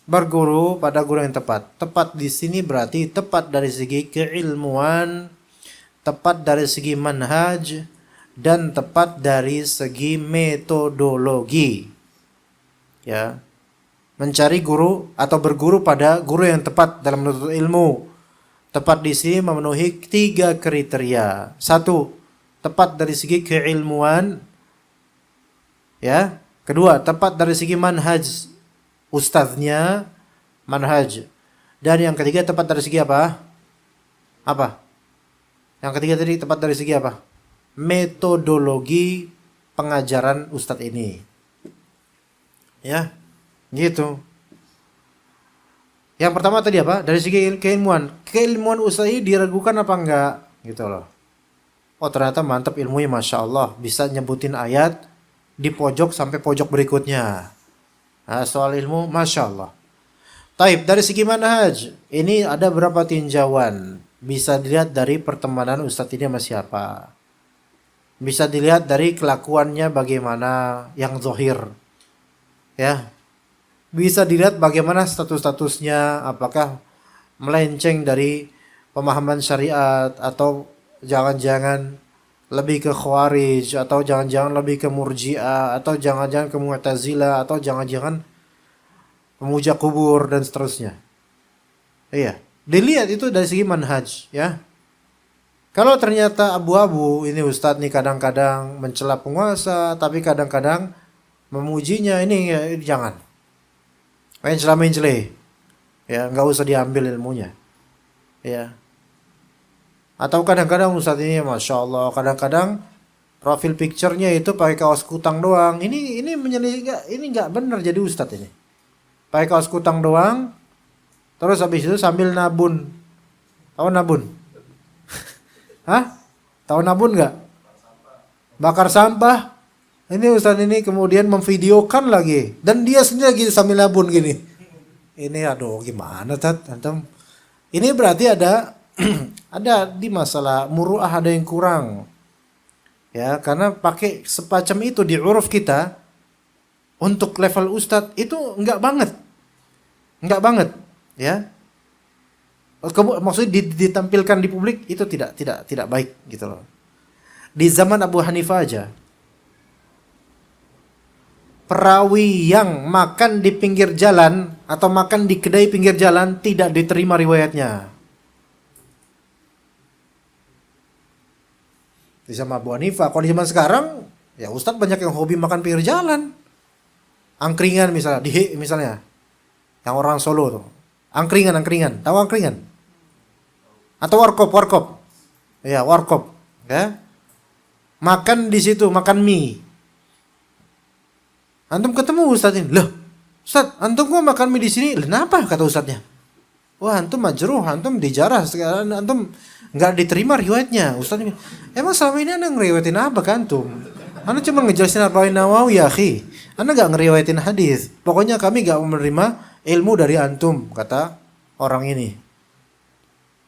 Berguru pada guru yang tepat. Tepat di sini berarti tepat dari segi keilmuan, tepat dari segi manhaj, dan tepat dari segi metodologi. Ya. Mencari guru atau berguru pada guru yang tepat dalam menuntut ilmu. Tepat di sini memenuhi 3 kriteria. 1, tepat dari segi keilmuan. Ya. Kedua, tepat dari segi manhaj ustadznya, manhaj. Dan yang ketiga tepat dari segi apa? Apa? Yang ketiga tadi tepat dari segi apa? Metodologi pengajaran ustadz ini. Ya, gitu. Yang pertama tadi apa? Dari segi keilmuan. Keilmuan ustadz ini diragukan apa enggak? Gitu loh. Oh ternyata mantap ilmunya, Masya Allah. Bisa nyebutin ayat di pojok sampai pojok berikutnya. Nah, soal ilmu, Masya Allah. Taib, dari segi manhaj, ini ada berapa tinjauan. Bisa dilihat dari pertemanan ustadz ini sama siapa. Bisa dilihat dari kelakuannya bagaimana yang zohir. Ya. Bisa dilihat bagaimana status-statusnya, apakah melenceng dari pemahaman syariat, atau jangan-jangan lebih ke khawarij, atau jangan-jangan lebih ke murji'ah, atau jangan-jangan ke mu'tazilah, atau jangan-jangan pemuja kubur dan seterusnya. Iya, dilihat itu dari segi manhaj, ya. Kalau ternyata abu-abu, ini ustadz nih kadang-kadang mencela penguasa, tapi kadang-kadang memujinya, ini ya, jangan. Main celah, ya, nggak usah diambil ilmunya, ya. Atau kadang-kadang ustadz ini, Masya Allah, kadang-kadang profil picture-nya itu pakai kaos kutang doang. Ini nggak benar jadi ustadz ini. Pakai kaos kutang doang, terus habis itu sambil nabun. Tahu nabun? Hah? Tahu nabun nggak? Bakar sampah. Ini ustadz ini kemudian memvideokan lagi, dan dia sendiri lagi sambil nabun gini. Ini aduh gimana Tat? Ini berarti ada ada di masalah muru'ah ada yang kurang. Ya, karena pakai semacam itu di uruf kita untuk level ustadz itu enggak banget. Enggak banget, ya. Maksudnya ditampilkan di publik itu tidak baik gitu loh. Di zaman Abu Hanifah aja, perawi yang makan di pinggir jalan atau makan di kedai pinggir jalan tidak diterima riwayatnya. Di zaman Abu Hanifah. Kalau di zaman sekarang, ya ustadz banyak yang hobi makan pinggir jalan. Angkringan misalnya, yang orang Solo tuh. Angkringan. Tahu angkringan? Atau warkop. Ya, warkop. Ya. Makan di situ, makan mie. Antum ketemu ustadz ini, loh, ustadz, antum kok makan mie di sini? Kenapa? Kata ustadznya. Wah, antum majruh, antum dijarah, sekarang antum nggak diterima riwayatnya. Ustadz ini, emang selama ini anda ngeriwayatin apa kan antum? Anda cuma ngejelasin Arba'in Nawawi ya, akhi. Anda nggak ngeriwayatin hadis. Pokoknya kami nggak menerima ilmu dari antum, kata orang ini.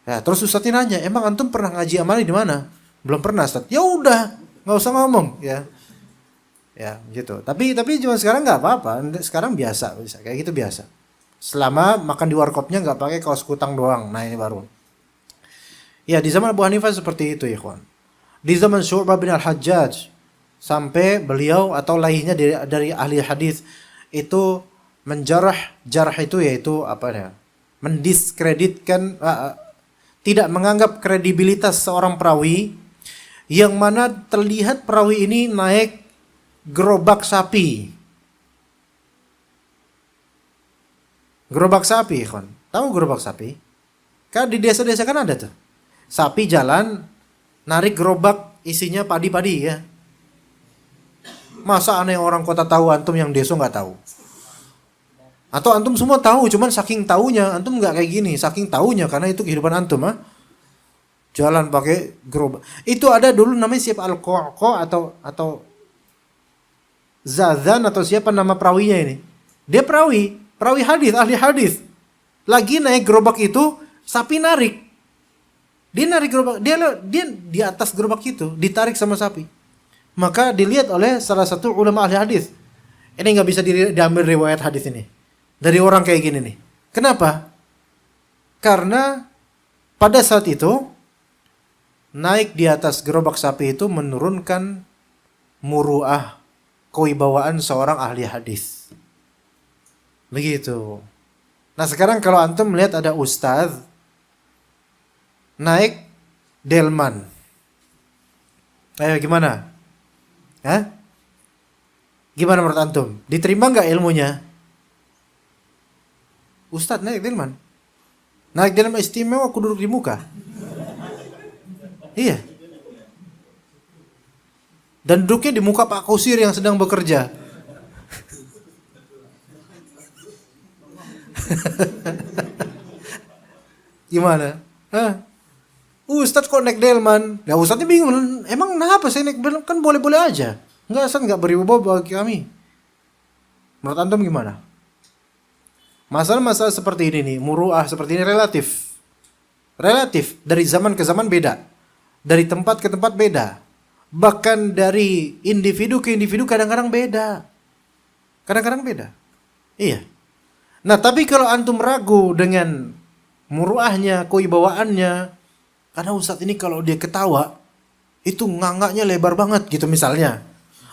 Ya, terus ustadz nanya, emang antum pernah ngaji amali di mana? Belum pernah, ustadz. Ya udah, nggak usah ngomong, ya. Ya gitu. Tapi cuma sekarang nggak apa-apa. Sekarang biasa kayak gitu biasa. Selama makan di warkopnya nggak pakai kaos kutang doang. Nah ini baru. Ya di zaman Abu Hanifah seperti itu ya kawan. Di zaman Syu'bah bin al-Hajjaj sampai beliau atau lainnya dari ahli hadis itu jarah itu yaitu apa ya? Mendiskreditkan, tidak menganggap kredibilitas seorang perawi yang mana terlihat perawi ini naik gerobak sapi. Gerobak sapi, kan? Tahu gerobak sapi? Kan di desa-desa kan ada tuh. Sapi jalan narik gerobak isinya padi-padi ya. Masa aneh orang kota tahu, antum yang desa nggak tahu? Atau antum semua tahu, cuman saking taunya antum nggak kayak gini, saking taunya karena itu kehidupan antum, ah. Jalan pakai gerobak. Itu ada dulu namanya siapa, Al-Qa'qa atau Zazan atau siapa nama perawinya ini. Dia perawi hadis, ahli hadis. Lagi naik gerobak itu, sapi narik. Dia narik gerobak, dia di atas gerobak itu ditarik sama sapi. Maka dilihat oleh salah satu ulama ahli hadis. Ini nggak bisa diambil riwayat hadis ini dari orang kayak gini nih. Kenapa? Karena pada saat itu naik di atas gerobak sapi itu menurunkan muru'ah, kewibawaan seorang ahli hadis. Begitu. Nah sekarang kalau antum melihat ada ustadz naik delman, ayo gimana? Hah? Gimana menurut antum? Diterima nggak ilmunya? Ustadz naik delman. Naik delman istimewa, aku duduk di muka. Iya. Dan duduknya di muka Pak Kusir yang sedang bekerja. Gimana? Hah? Ustadz kok naik delman? Ya Ustadznya bingung. Emang kenapa saya naik delman? Kan boleh-boleh aja. Nggak beribu bagi kami. Menurut antum gimana? Masalah-masalah seperti ini nih, muru'ah seperti ini relatif. Relatif, dari zaman ke zaman beda. Dari tempat ke tempat beda. Bahkan dari individu ke individu kadang-kadang beda. Kadang-kadang beda. Iya. Nah, tapi kalau antum ragu dengan muru'ahnya, kewibawaannya, karena ustadz ini kalau dia ketawa, itu ngangaknya lebar banget gitu misalnya.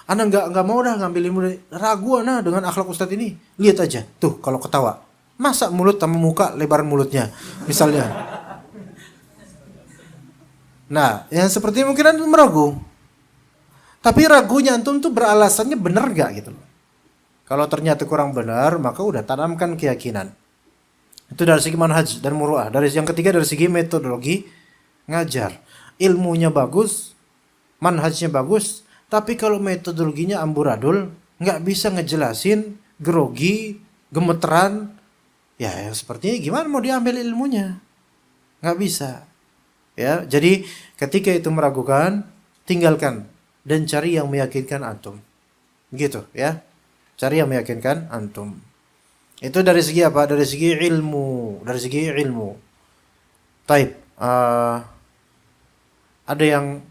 Ana nggak mau dah ngambil ilmu, ragu ana dengan akhlak ustadz ini. Lihat aja, tuh kalau ketawa. Masa mulut sama muka lebaran mulutnya, misalnya. Nah, yang seperti ini mungkin antum meragu. Tapi ragunya antum tuh beralasannya benar gak gitu loh. Kalau ternyata kurang benar, maka udah tanamkan keyakinan. Itu dari segi manhaj dan muru'ah. Dari yang ketiga dari segi metodologi ngajar. Ilmunya bagus, manhajnya bagus, tapi kalau metodologinya amburadul, nggak bisa ngejelasin, grogi, gemeteran, ya sepertinya gimana mau diambil ilmunya? Nggak bisa. Ya, jadi ketika itu meragukan, tinggalkan dan cari yang meyakinkan antum. Gitu ya. Cari yang meyakinkan antum. Itu dari segi apa? Dari segi ilmu, dari segi ilmu. Taib. Ada yang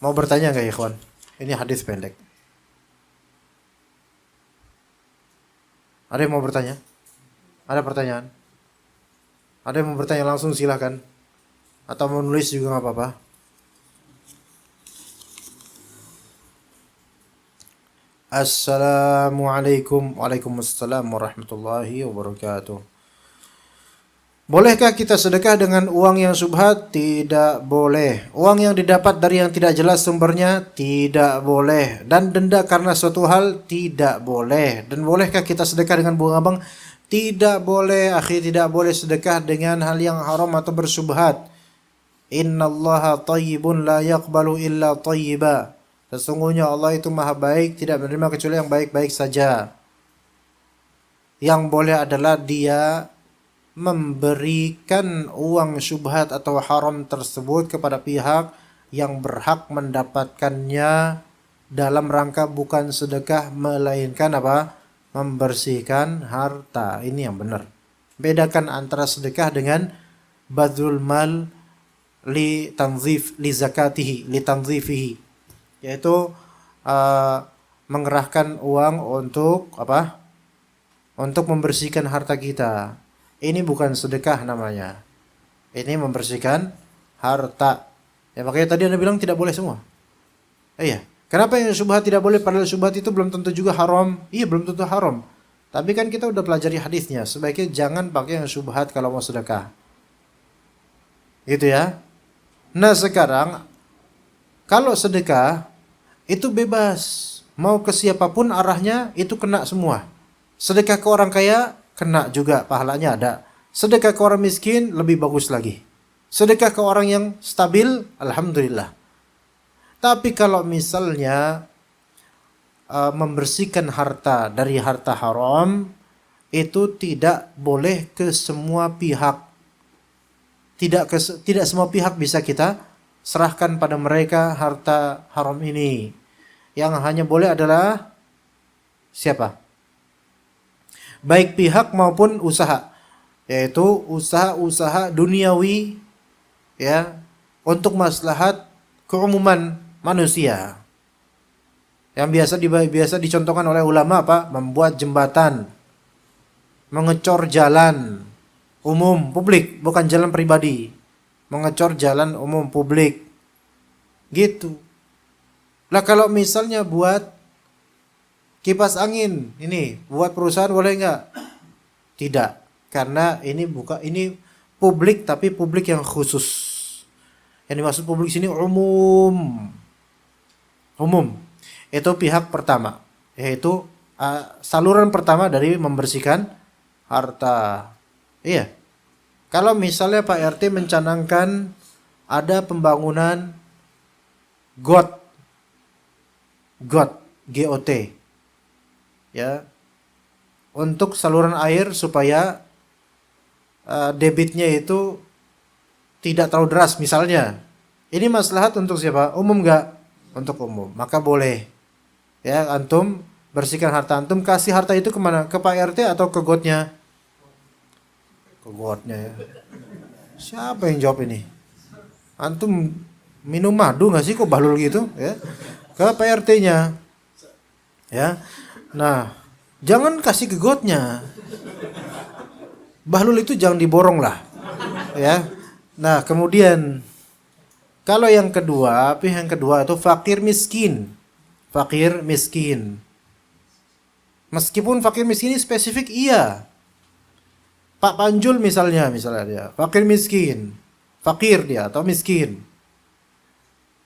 mau bertanya nggak, ikhwan? Ini hadis pendek. Ada yang mau bertanya? Ada pertanyaan? Ada yang mau bertanya langsung silahkan. Atau mau nulis juga nggak apa-apa. Assalamualaikum. Waalaikumsalam warahmatullahi wabarakatuh. Bolehkah kita sedekah dengan uang yang syubhat? Tidak boleh. Uang yang didapat dari yang tidak jelas sumbernya? Tidak boleh. Dan denda karena suatu hal? Tidak boleh. Dan bolehkah kita sedekah dengan bunga bank? Tidak boleh. Akhi, tidak boleh sedekah dengan hal yang haram atau bersyubhat. Innallaha tayyibun la yaqbalu illa tayyiba. Sesungguhnya Allah itu maha baik, tidak menerima kecuali yang baik-baik saja. Yang boleh adalah dia memberikan uang syubhat atau haram tersebut kepada pihak yang berhak mendapatkannya dalam rangka bukan sedekah melainkan apa? Membersihkan harta. Ini yang benar. Bedakan antara sedekah dengan badrul mal li tanzif li zakatihi li tanzifihi, yaitu mengerahkan uang untuk apa? Untuk membersihkan harta kita. Ini bukan sedekah namanya. Ini membersihkan harta. Ya makanya tadi Anda bilang tidak boleh semua. Iya. Kenapa yang syubhat tidak boleh padahal syubhat itu belum tentu juga haram? Iya, belum tentu haram. Tapi kan kita udah pelajari hadisnya, sebaiknya jangan pakai yang syubhat kalau mau sedekah. Gitu ya. Nah, sekarang Kalau sedekah itu bebas, mau ke siapapun arahnya itu kena semua. Sedekah ke orang kaya kena juga, pahalanya ada. Sedekah ke orang miskin lebih bagus lagi. Sedekah ke orang yang stabil, alhamdulillah. Tapi kalau misalnya membersihkan harta dari harta haram, itu tidak boleh ke semua pihak. Tidak semua pihak bisa kita serahkan pada mereka harta haram ini. Yang hanya boleh adalah siapa? Baik pihak maupun usaha, yaitu usaha-usaha duniawi, ya, untuk maslahat keumuman manusia. Yang biasa dicontohkan oleh ulama apa? Membuat jembatan, mengecor jalan umum publik, bukan jalan pribadi. Mengecor jalan umum publik. Gitu. Lah kalau misalnya buat kipas angin, ini buat perusahaan boleh nggak? Tidak, karena ini publik, tapi publik yang khusus. Yang dimaksud publik sini umum. Itu pihak pertama, yaitu saluran pertama dari membersihkan harta. Iya. Kalau misalnya Pak RT mencanangkan ada pembangunan GOT, GOT, ya, untuk saluran air supaya debitnya itu tidak terlalu deras misalnya. Ini maslahat untuk siapa? Umum nggak? Untuk umum. Maka boleh, ya, antum bersihkan harta antum, kasih harta itu kemana? Ke Pak RT atau ke GOT-nya? Ke GOT-nya, ya. Siapa yang jawab ini? Antum minum madu nggak sih kok bahlul gitu, ya? Ke Pak RT-nya, ya. Nah, jangan kasih ke GOT-nya. Bahlul itu jangan diborong lah, ya. Nah, kemudian kalau yang kedua, pihak yang kedua itu fakir miskin. Fakir miskin. Meskipun fakir miskin ini spesifik, iya. Pak Panjul misalnya dia fakir miskin. Fakir dia atau miskin.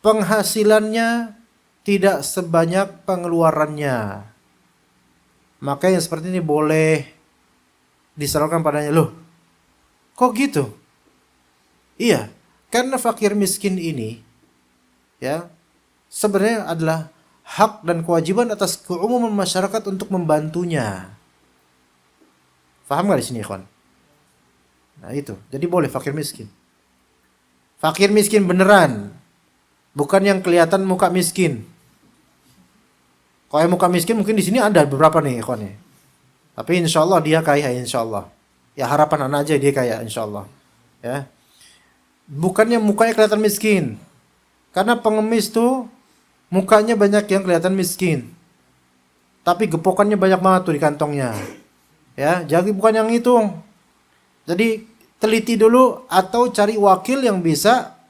Penghasilannya tidak sebanyak pengeluarannya. Maka yang seperti ini boleh disalurkan padanya. Loh, kok gitu? Iya, karena fakir miskin ini, ya, sebenarnya adalah hak dan kewajiban atas keumuman masyarakat untuk membantunya. Paham nggak di sini, ikhwan? Nah itu, jadi boleh fakir miskin. Fakir miskin beneran, bukan yang kelihatan muka miskin. Kalau yang muka miskin mungkin di sini ada beberapa nih, ikhwan ya. Tapi insya Allah dia kaya, insya Allah. Ya harapan anak aja dia kaya, insya Allah. Ya. Bukannya mukanya kelihatan miskin. Karena pengemis tuh mukanya banyak yang kelihatan miskin. Tapi gepokannya banyak banget tuh di kantongnya. Ya, jadi bukan yang itu. Jadi teliti dulu atau cari wakil yang bisa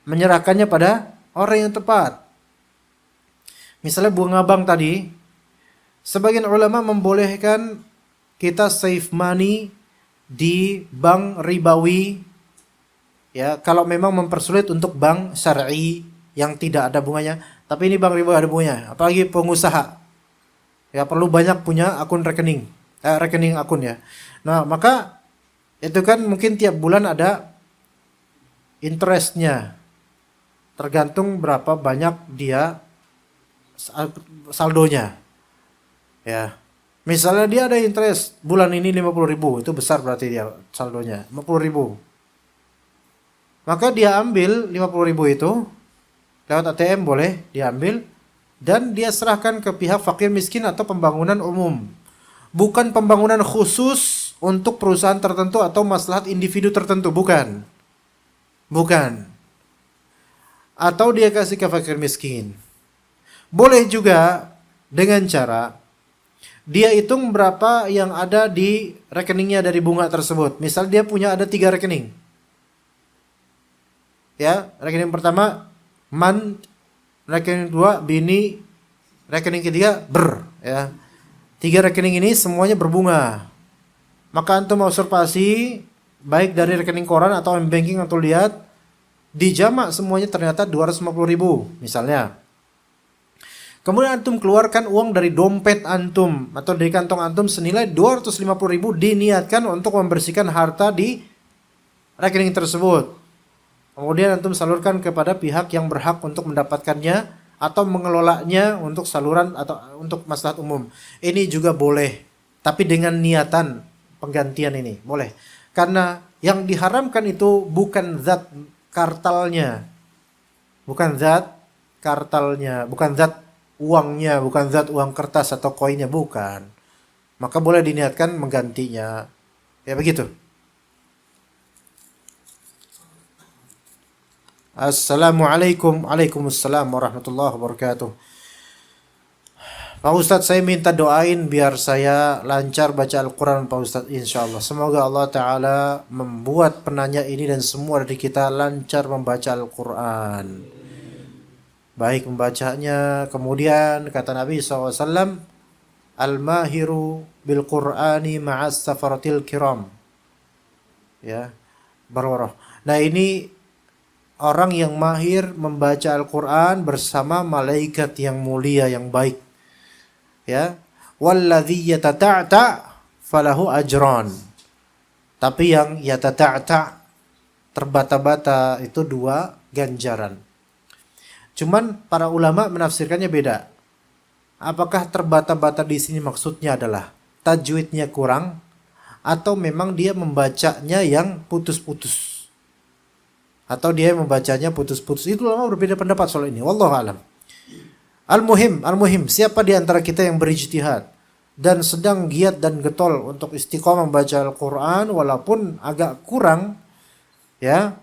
menyerahkannya pada orang yang tepat. Misalnya bunga bank tadi, sebagian ulama membolehkan kita save money di bank ribawi, ya, kalau memang mempersulit untuk bank syar'i yang tidak ada bunganya. Tapi ini bank ribawi ada bunganya, apalagi pengusaha, ya, perlu banyak punya akun rekening akun, ya. Nah, maka itu kan mungkin tiap bulan ada interestnya, tergantung berapa banyak dia saldonya, ya. Misalnya dia ada interest bulan ini 50.000, itu besar berarti dia saldonya 50.000. Maka dia ambil 50.000 itu lewat ATM, boleh diambil dan dia serahkan ke pihak fakir miskin atau pembangunan umum. Bukan pembangunan khusus untuk perusahaan tertentu atau maslahat individu tertentu, bukan. Atau dia kasih ke fakir miskin. Boleh juga dengan cara dia hitung berapa yang ada di rekeningnya dari bunga tersebut. Misal dia punya ada 3 rekening. Ya, rekening pertama man, rekening kedua bini, rekening ketiga ya. 3 rekening ini semuanya berbunga. Maka antum observasi baik dari rekening koran atau banking atau lihat Dijamak semuanya ternyata 250.000 misalnya. Kemudian antum keluarkan uang dari dompet antum atau dari kantong antum senilai 250.000 diniatkan untuk membersihkan harta di rekening tersebut. Kemudian antum salurkan kepada pihak yang berhak untuk mendapatkannya atau mengelolanya untuk saluran atau untuk maslahat umum. Ini juga boleh, tapi dengan niatan penggantian ini boleh. Karena yang diharamkan itu bukan zat kartalnya, bukan zat kartalnya, bukan zat uangnya, bukan zat uang kertas atau koinnya, bukan. Maka boleh diniatkan menggantinya. Ya begitu. Assalamualaikum. Waalaikumsalam warahmatullahi wabarakatuh. Pak Ustadz, saya minta doain biar saya lancar baca Al-Quran Pak Ustadz, insya Allah. Semoga Allah Ta'ala membuat penanya ini dan semua dari kita lancar membaca Al-Quran, baik membacanya. Kemudian kata Nabi SAW, Al-mahiru bil-Qur'ani ma'as safaratil kiram. Ya, baroroh. Nah ini orang yang mahir membaca Al-Quran bersama malaikat yang mulia, yang baik. Ya, walladzi yatata'ta falahu ajran. Tapi yang yatata'ta, terbata-bata, itu 2 ganjaran. Cuman para ulama menafsirkannya beda. Apakah terbata-bata di sini maksudnya adalah tajwidnya kurang atau memang dia membacanya yang putus-putus? Atau dia membacanya putus-putus? Itu ulama berbeda pendapat soal ini. Wallahu alam. Al-muhim, siapa di antara kita yang berijtihad dan sedang giat dan getol untuk istiqomah membaca Al-Qur'an walaupun agak kurang, ya,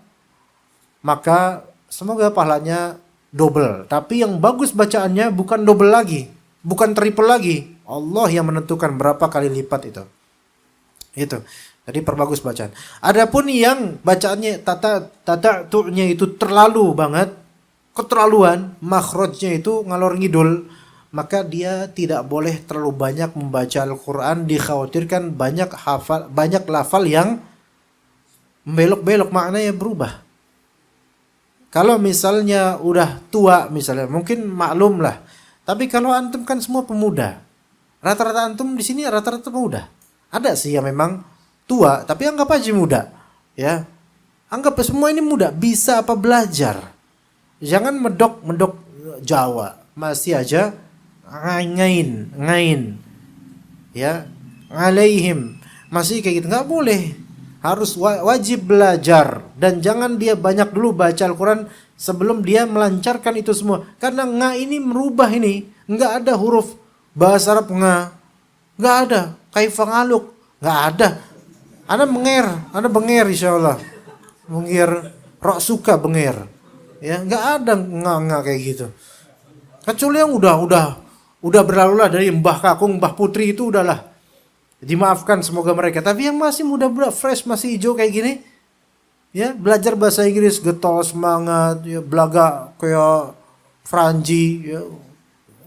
maka semoga pahalanya double. Tapi yang bagus bacaannya bukan double lagi, bukan triple lagi. Allah yang menentukan berapa kali lipat itu. Itu. Jadi perbagus bacaan. Adapun yang bacaannya tata-tu'nya itu terlalu banget, keterlaluan, makhrajnya itu ngalor ngidul, maka dia tidak boleh terlalu banyak membaca Al-Qur'an, dikhawatirkan banyak lafal yang membelok-belok, maknanya berubah. Kalau misalnya udah tua misalnya, mungkin maklum lah. Tapi kalau antum kan semua pemuda. Rata-rata antum di sini rata-rata pemuda. Ada sih yang memang tua, tapi anggap aja muda. Ya. Anggap semua ini muda, bisa apa belajar. Jangan medok Jawa. Masih aja ngain. Ya. Alaihim. Masih kayak gitu, enggak boleh. Harus wajib belajar dan jangan dia banyak dulu baca Al-Quran sebelum dia melancarkan itu semua. Karena nga ini merubah ini, nggak ada huruf bahasa Arab nga, nggak ada. Kaifa ngaluk, nggak ada. Anda benger insya Allah, benger, rok suka benger, ya nggak ada nga kayak gitu. Kecuali yang udah berlalu lah dari Mbah Kakung, Mbah Putri itu udahlah. Dimaafkan semoga mereka. Tapi yang masih muda-muda, fresh, masih hijau kayak gini, ya belajar bahasa Inggris, getol, semangat, ya belaga kayak Franji,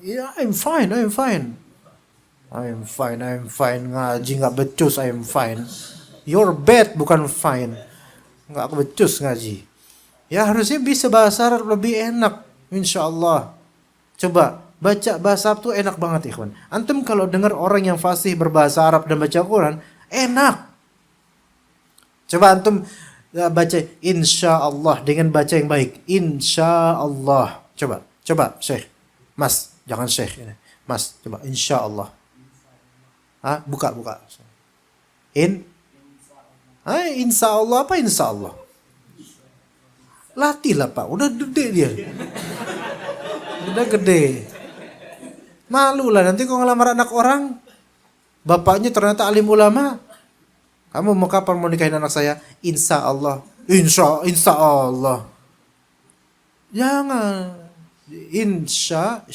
ya I'm fine. Ngaji nggak becus, I'm fine. You're bad, bukan fine. Nggak becus ngaji. Ya harusnya bisa bahasa Arab lebih enak, insya Allah. Coba. Baca bahasa Arab tuh enak banget ikhwan. Antum kalau dengar orang yang fasih berbahasa Arab dan baca Quran, enak. Coba antum baca insya Allah dengan baca yang baik. Insya Allah. Coba Syekh. Mas, jangan Syekh. Mas, coba insya Allah. Buka. Insya Allah apa insya Allah? Latih lah Pak, udah gede dia. Udah gede. Malu lah nanti kalau ngelamar anak orang, bapaknya ternyata alim ulama. Kamu mau kapan mau nikahin anak saya? Insya Allah. Insya Allah. Jangan. Insya.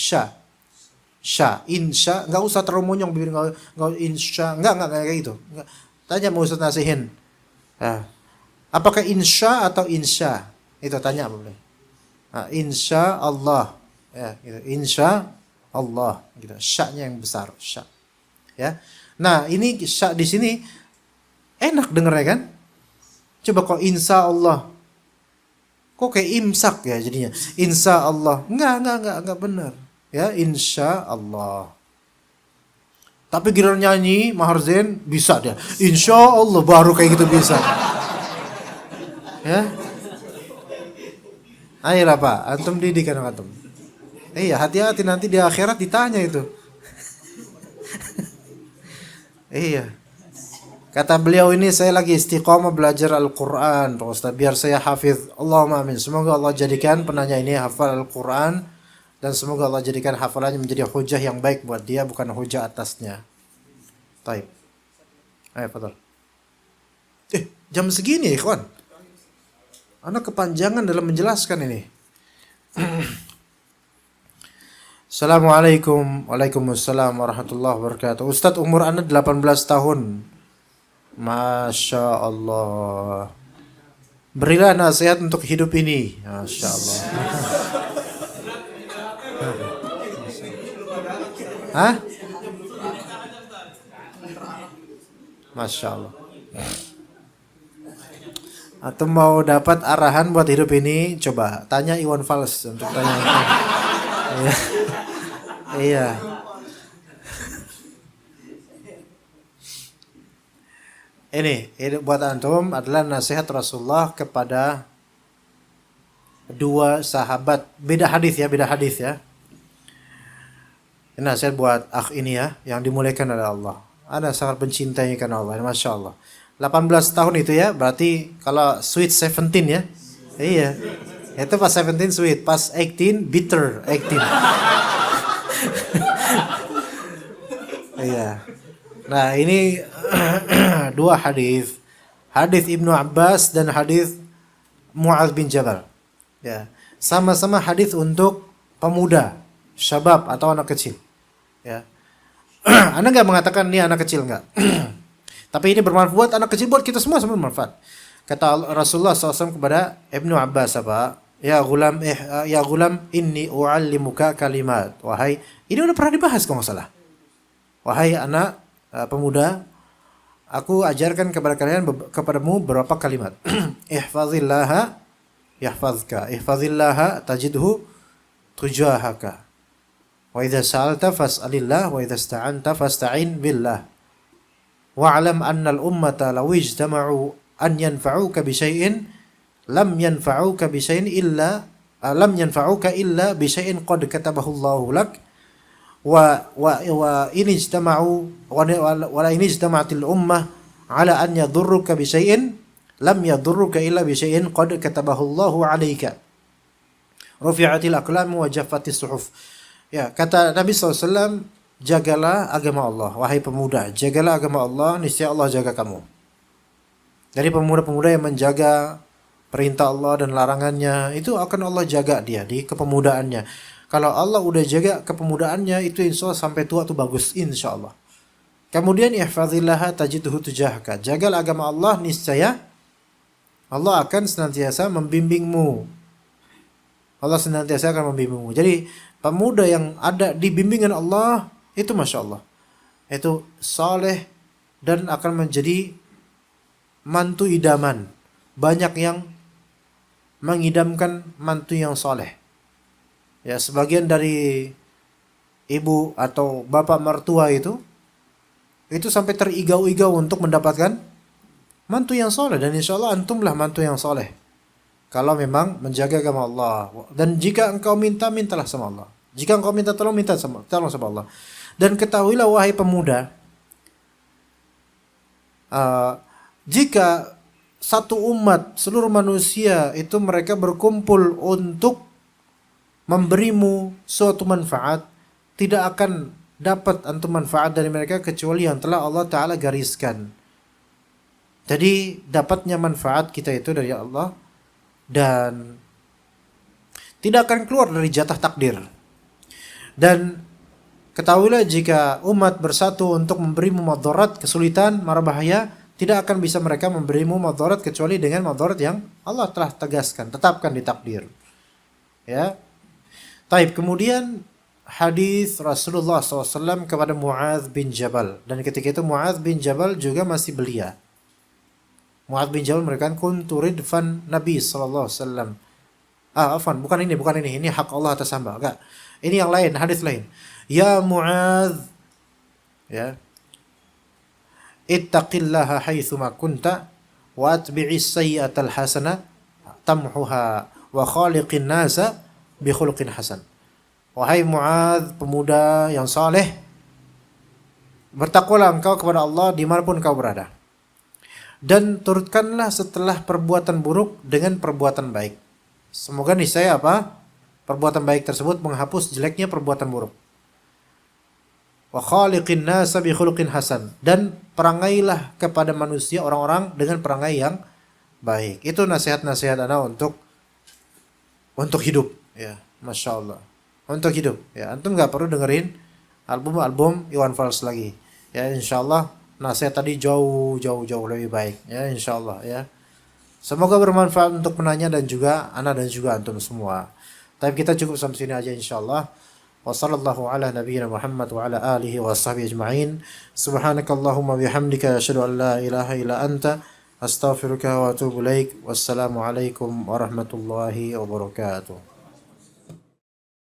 Nggak usah terlalu monyong bibir, nggak insya. Nggak kayak gitu. Nggak. Tanya mau Ustaz nasihin. Apakah insya atau insya? Itu tanya boleh. Insya Allah. Ya, gitu. Insya Allah, gitu. Sya-nya yang besar, sya. Ya. Nah, ini sya di sini enak dengernya kan? Coba kok insya Allah. Kok kayak imsak ya jadinya? Insya Allah. Enggak benar. Ya, insya Allah. Tapi giliran nyanyi Maher Zain bisa dia. Insya Allah baru kayak gitu bisa. Ya. Ayolah Pak, antum didik anak antum. Iya, hati-hati nanti di akhirat ditanya itu. Iya. Kata beliau ini, saya lagi istiqomah belajar Al-Quran Pak Ustaz, biar saya hafiz. Allahumma amin. Semoga Allah jadikan penanya ini hafal Al-Quran, dan semoga Allah jadikan hafalannya menjadi hujah yang baik buat dia, bukan hujah atasnya. Taib. Ayo Fadal. Jam segini ya ikhwan. Anak kepanjangan dalam menjelaskan ini. Assalamualaikum. Waalaikumsalam warahmatullahi wabarakatuh. Ustadz, umur Anda 18 tahun. Masya Allah. Berilah nasihat untuk hidup ini. Masya Allah. Hah? Masya Allah. Atau mau dapat arahan buat hidup ini, coba tanya Iwan Fals untuk tanya. Iya. Iya. Ini buat antum adalah nasihat Rasulullah kepada dua sahabat. Beda hadis ya. Ini nasihat buat akh ini ya, yang dimuliakan oleh Allah. Ada sangat mencintainya karena Allah. Masya Allah. 18 tahun itu ya, berarti kalau sweet 17 ya. Iya. Itu pas 17 sweet, pas 18 bitter 18. Iya. Nah, ini dua hadis. Hadis Ibnu Abbas dan hadis Mu'adz bin Jabal. Ya. Sama-sama hadis untuk pemuda, syabab atau anak kecil. Ya. Anda enggak mengatakan ini anak kecil enggak? Tapi ini bermanfaat buat anak kecil, buat kita semua bermanfaat. Kata Rasulullah SAW kepada Ibnu Abbas apa? Ya gulam inni u'allimuka kalimat. Wahai, ini udah pernah dibahas kalau nggak salah. Wahai anak pemuda, aku ajarkan kepada kepadamu beberapa kalimat. Ihfazillaha yahfazka. Ihfazillaha tajidhu tujahaka. Wa idza sa'alta fas'alillah wa idza ista'anta fasta'in billah. Wa'lam anna al-ummata law ijtama'u an yanfa'uka bi syai'in lam yanfa'uka bi syai'in illa bi syai'in qad katabahu Allahu lak wa in ijtama'u wa in ijtama'atil ummah ala an yadurruka bi syai'in lam yadurruka illa bi syai'in qad katabahu Allahu 'alaika. Rufi'atil aqlam wa jaffatis suhuf. Ya, kata Nabi SAW, jagalah agama Allah. Wahai pemuda, jagalah agama Allah, niscaya Allah jaga kamu. Jadi pemuda-pemuda yang menjaga perintah Allah dan larangannya, itu akan Allah jaga dia di kepemudaannya. Kalau Allah udah jaga kepemudaannya, itu insya Allah sampai tua tuh bagus, insya Allah. Kemudian ihfazillaha tajidhu tujahka. Jagalah agama Allah, niscaya Allah akan senantiasa membimbingmu. Allah senantiasa akan membimbingmu. Jadi pemuda yang ada di bimbingan Allah, itu Masya Allah, itu saleh dan akan menjadi mantu idaman. Banyak yang mengidamkan mantu yang saleh. Ya, sebagian dari ibu atau bapak mertua itu sampai terigau-igau untuk mendapatkan mantu yang saleh, dan insya Allah antumlah mantu yang saleh. Kalau memang menjaga agama Allah, dan jika engkau minta, mintalah sama Allah. Jika engkau minta tolong, tolong sama Allah. Dan ketahuilah wahai pemuda, jika satu umat, seluruh manusia itu mereka berkumpul untuk memberimu suatu manfaat, tidak akan dapat antum manfaat dari mereka kecuali yang telah Allah Ta'ala gariskan. Jadi dapatnya manfaat kita itu dari Allah, dan tidak akan keluar dari jatah takdir. Dan ketahuilah jika umat bersatu untuk memberimu madarat, kesulitan, mara bahaya, tidak akan bisa mereka memberimu madarat kecuali dengan madarat yang Allah telah tegaskan, tetapkan di takdir. Ya. Taib, kemudian hadis Rasulullah SAW kepada Mu'adz bin Jabal, dan ketika itu Mu'adz bin Jabal juga masih belia. Mu'adz bin Jabal mereka kuntu ridfan Nabi SAW. Afwan, bukan ini. Ini hak Allah atas hamba. Enggak. Ini yang lain, hadis lain. Ya Muadz, ya. Ittaqillaha haitsuma kunta wa atbi'is sayyi'atal hasana tamhuha wa khaliqin nasa bi khuluqin hasan. Wahai Muadz, pemuda yang saleh, bertakwalah engkau kepada Allah dimanapun kau berada. Dan turutkanlah setelah perbuatan buruk dengan perbuatan baik. Semoga niscaya apa? Perbuatan baik tersebut menghapus jeleknya perbuatan buruk. Wa khaliqin nasa bi khuluqin hasan. Dan perangailah kepada manusia orang-orang dengan perangai yang baik. Itu nasihat-nasihat ana untuk hidup, ya. Masya Allah. Untuk hidup, ya. Antum nggak perlu dengerin album Iwan Fals lagi, ya. Insya Allah nasihat tadi jauh lebih baik, ya. Insya Allah, ya. Semoga bermanfaat untuk penanya dan juga ana dan juga antum semua. Tapi kita cukup sampai sini aja insya Allah. Wassallallahu ala nabiyyina Muhammad wa ala alihi wa sahbihi ajma'in. Subhanakallahumma bihamdika asyhadu an la ilaha illa anta astaghfiruka wa atubu ilaik. Wassalamu alaikum warahmatullahi wabarakatuh.